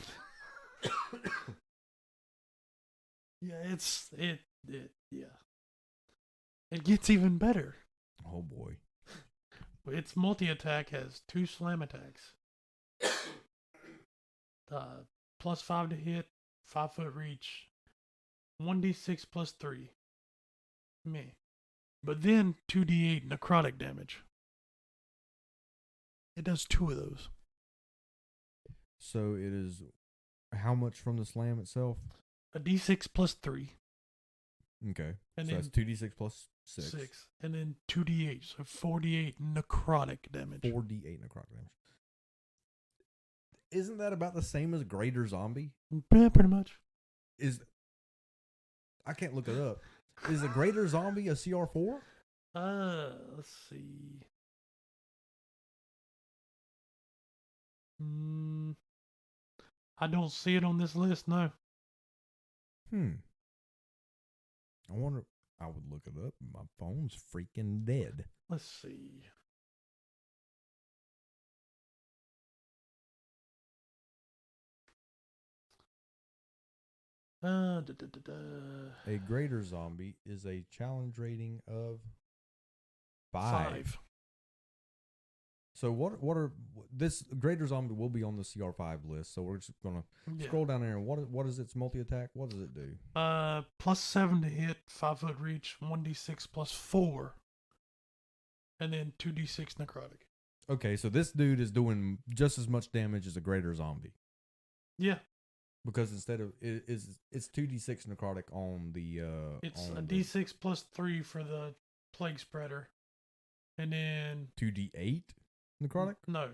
Yeah, it gets even better. Oh boy. Its multi-attack has 2 slam attacks. +5 to hit, 5-foot reach, 1d6 plus 3. Me. But then 2d8 necrotic damage. It does 2 of those. So it is how much from the slam itself? A d6 plus 3. Okay. And so then that's 2d6 plus 6. 6. And then 2d8, so 4d8 necrotic damage. 4d8 necrotic damage. Isn't that about the same as Greater Zombie? Yeah, pretty much. I can't look it up. Is a Greater Zombie a CR4? Let's see. I don't see it on this list, no. I wonder. I would look it up. My phone's freaking dead. Let's see. A Greater Zombie is a challenge rating of 5. So this Greater Zombie will be on the CR5 list. So we're just gonna scroll down there. And what is its multi attack? What does it do? +7 to hit, 5-foot reach, 1d6 plus 4, and then 2d6 necrotic. Okay, so this dude is doing just as much damage as a Greater Zombie. Yeah. Because instead of it's 2d6 necrotic on the it's on a d6 plus 3 for the plague spreader, and then 2d8 necrotic no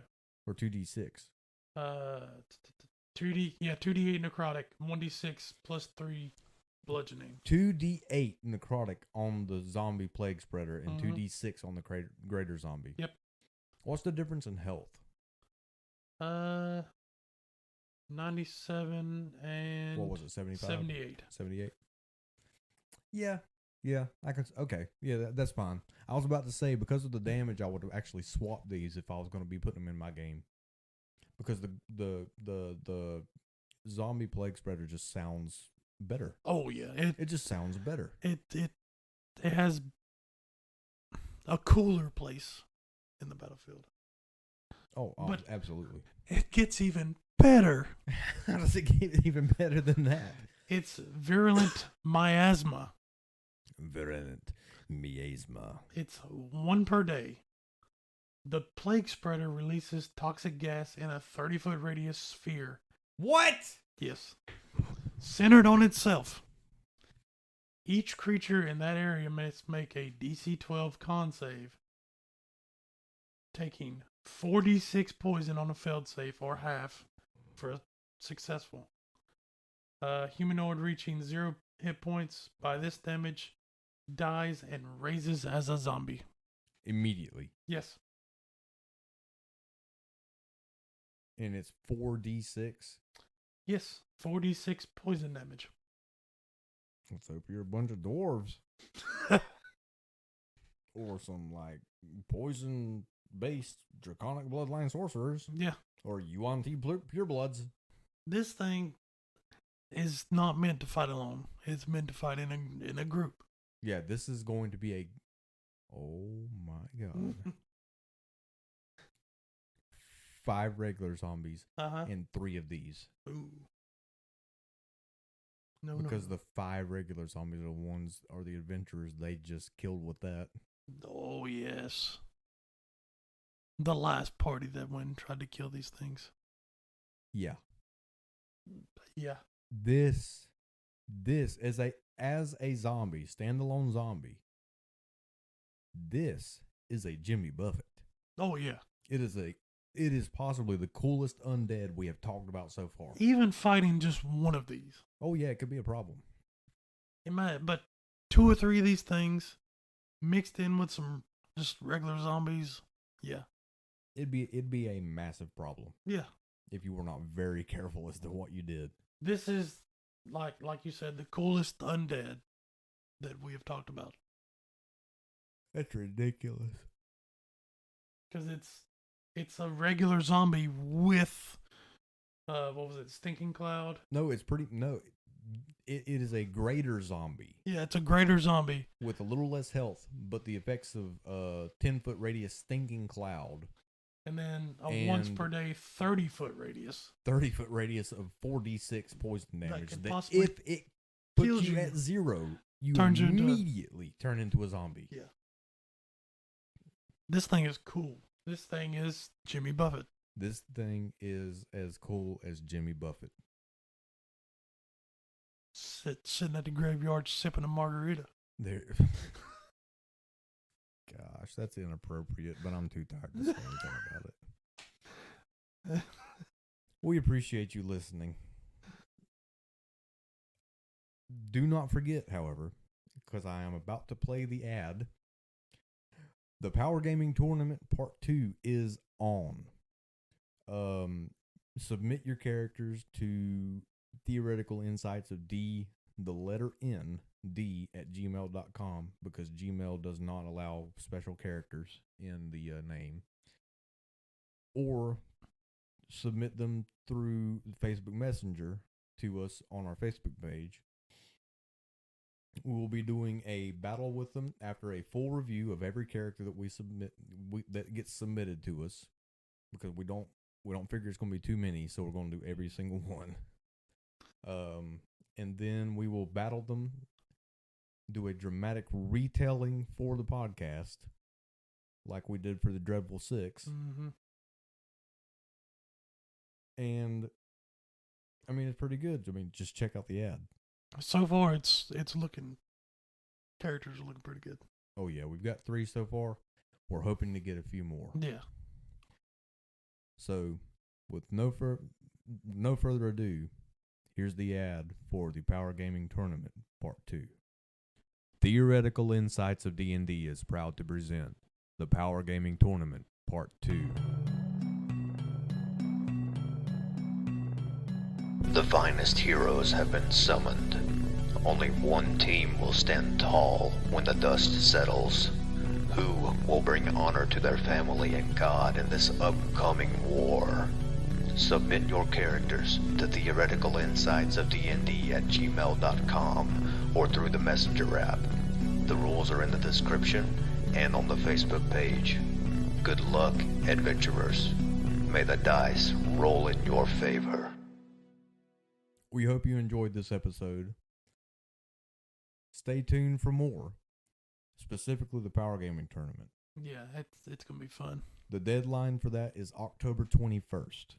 or 2d6. 2d8 necrotic, 1d6 plus 3 bludgeoning. 2d8 necrotic on the zombie plague spreader and 2d6 on the greater zombie. Yep. What's the difference in health? 97 and What was it? 75. 78. 78. Yeah. I can. Okay. Yeah, that's fine. I was about to say because of the damage, I would have actually swapped these if I was going to be putting them in my game. Because the zombie plague spreader just sounds better. Oh yeah, it just sounds better. It has a cooler place in the battlefield. Oh, but absolutely. It gets even better. How does it get even better than that? It's virulent miasma. Virulent miasma. It's 1 per day. The plague spreader releases toxic gas in a 30-foot radius sphere. What? Yes. Centered on itself. Each creature in that area must make a DC 12 con save, taking 4d6 poison on a failed save or half for a successful. Humanoid reaching 0 hit points by this damage dies and raises as a zombie. Immediately. Yes. And it's 4d6? Yes. 4d6 poison damage. Let's hope you're a bunch of dwarves. Or some, like, poison-based draconic bloodline sorcerers. Yeah. Or Yuan-Ti purebloods. This thing is not meant to fight alone. It's meant to fight in a group. Yeah, this is going to be a... Oh, my God. 5 regular zombies and 3 of these. Ooh. Because the 5 regular zombies are the adventurers they just killed with that. Oh, yes. The last party that went and tried to kill these things. Yeah. Yeah. This as a zombie, standalone zombie. This is a Jimmy Buffett. Oh yeah. It is possibly the coolest undead we have talked about so far. Even fighting just one of these. Oh yeah, it could be a problem. It might, but 2 or 3 of these things mixed in with some just regular zombies. Yeah. It'd be a massive problem. Yeah. if you were not very careful as to what you did. This is like you said, the coolest undead that we have talked about. That's ridiculous. Because it's a regular zombie with what was it, stinking cloud? No, it's pretty. No, it is a greater zombie Yeah, it's a greater zombie. with a little less health, but the effects of 10-foot radius stinking cloud, And then a once And- per day 30-foot radius. 30-foot radius of 4d6 poison damage. could That possibly if it puts kills you you, at 0, you turns you into a- immediately turn into a zombie. Yeah. This thing is cool. This thing is Jimmy Buffett. This thing is as cool as Jimmy Buffett. Sitting at the graveyard sipping a margarita. There. Gosh, that's inappropriate, but I'm too tired to say anything about it. We appreciate you listening. Do not forget, however, because I am about to play the ad, the Power Gaming Tournament Part 2 is on. Submit your characters to Theoretical Insights of D, the letter N, D at gmail.com, because Gmail does not allow special characters in the name. Or submit them through Facebook Messenger to us on our Facebook page. We will be doing a battle with them after a full review of every character that that gets submitted to us, because we don't figure it's going to be too many, so we're going to do every single one. And then we will battle them, do a dramatic retelling for the podcast, like we did for the Dreadful Six. Mm-hmm. And I mean, it's pretty good. I mean, just check out the ad. So far, it's looking. Characters are looking pretty good. Oh yeah, we've got 3 so far. We're hoping to get a few more. Yeah. So, with no further ado, here's the ad for the Power Gaming Tournament Part 2. Theoretical Insights of D&D is proud to present the Power Gaming Tournament Part 2. The finest heroes have been summoned. Only one team will stand tall when the dust settles. Who will bring honor to their family and God in this upcoming war? Submit your characters to Theoretical Insights of D&D at gmail.com or through the Messenger app. The rules are in the description and on the Facebook page. Good luck, adventurers. May the dice roll in your favor. We hope you enjoyed this episode. Stay tuned for more, specifically the Power Gaming Tournament. Yeah, it's gonna be fun. The deadline for that is October 21st.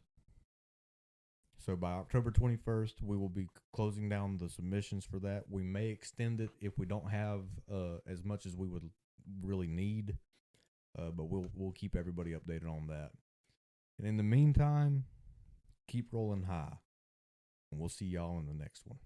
So by October 21st, we will be closing down the submissions for that. We may extend it if we don't have as much as we would really need, but we'll keep everybody updated on that. And in the meantime, keep rolling high, and we'll see y'all in the next one.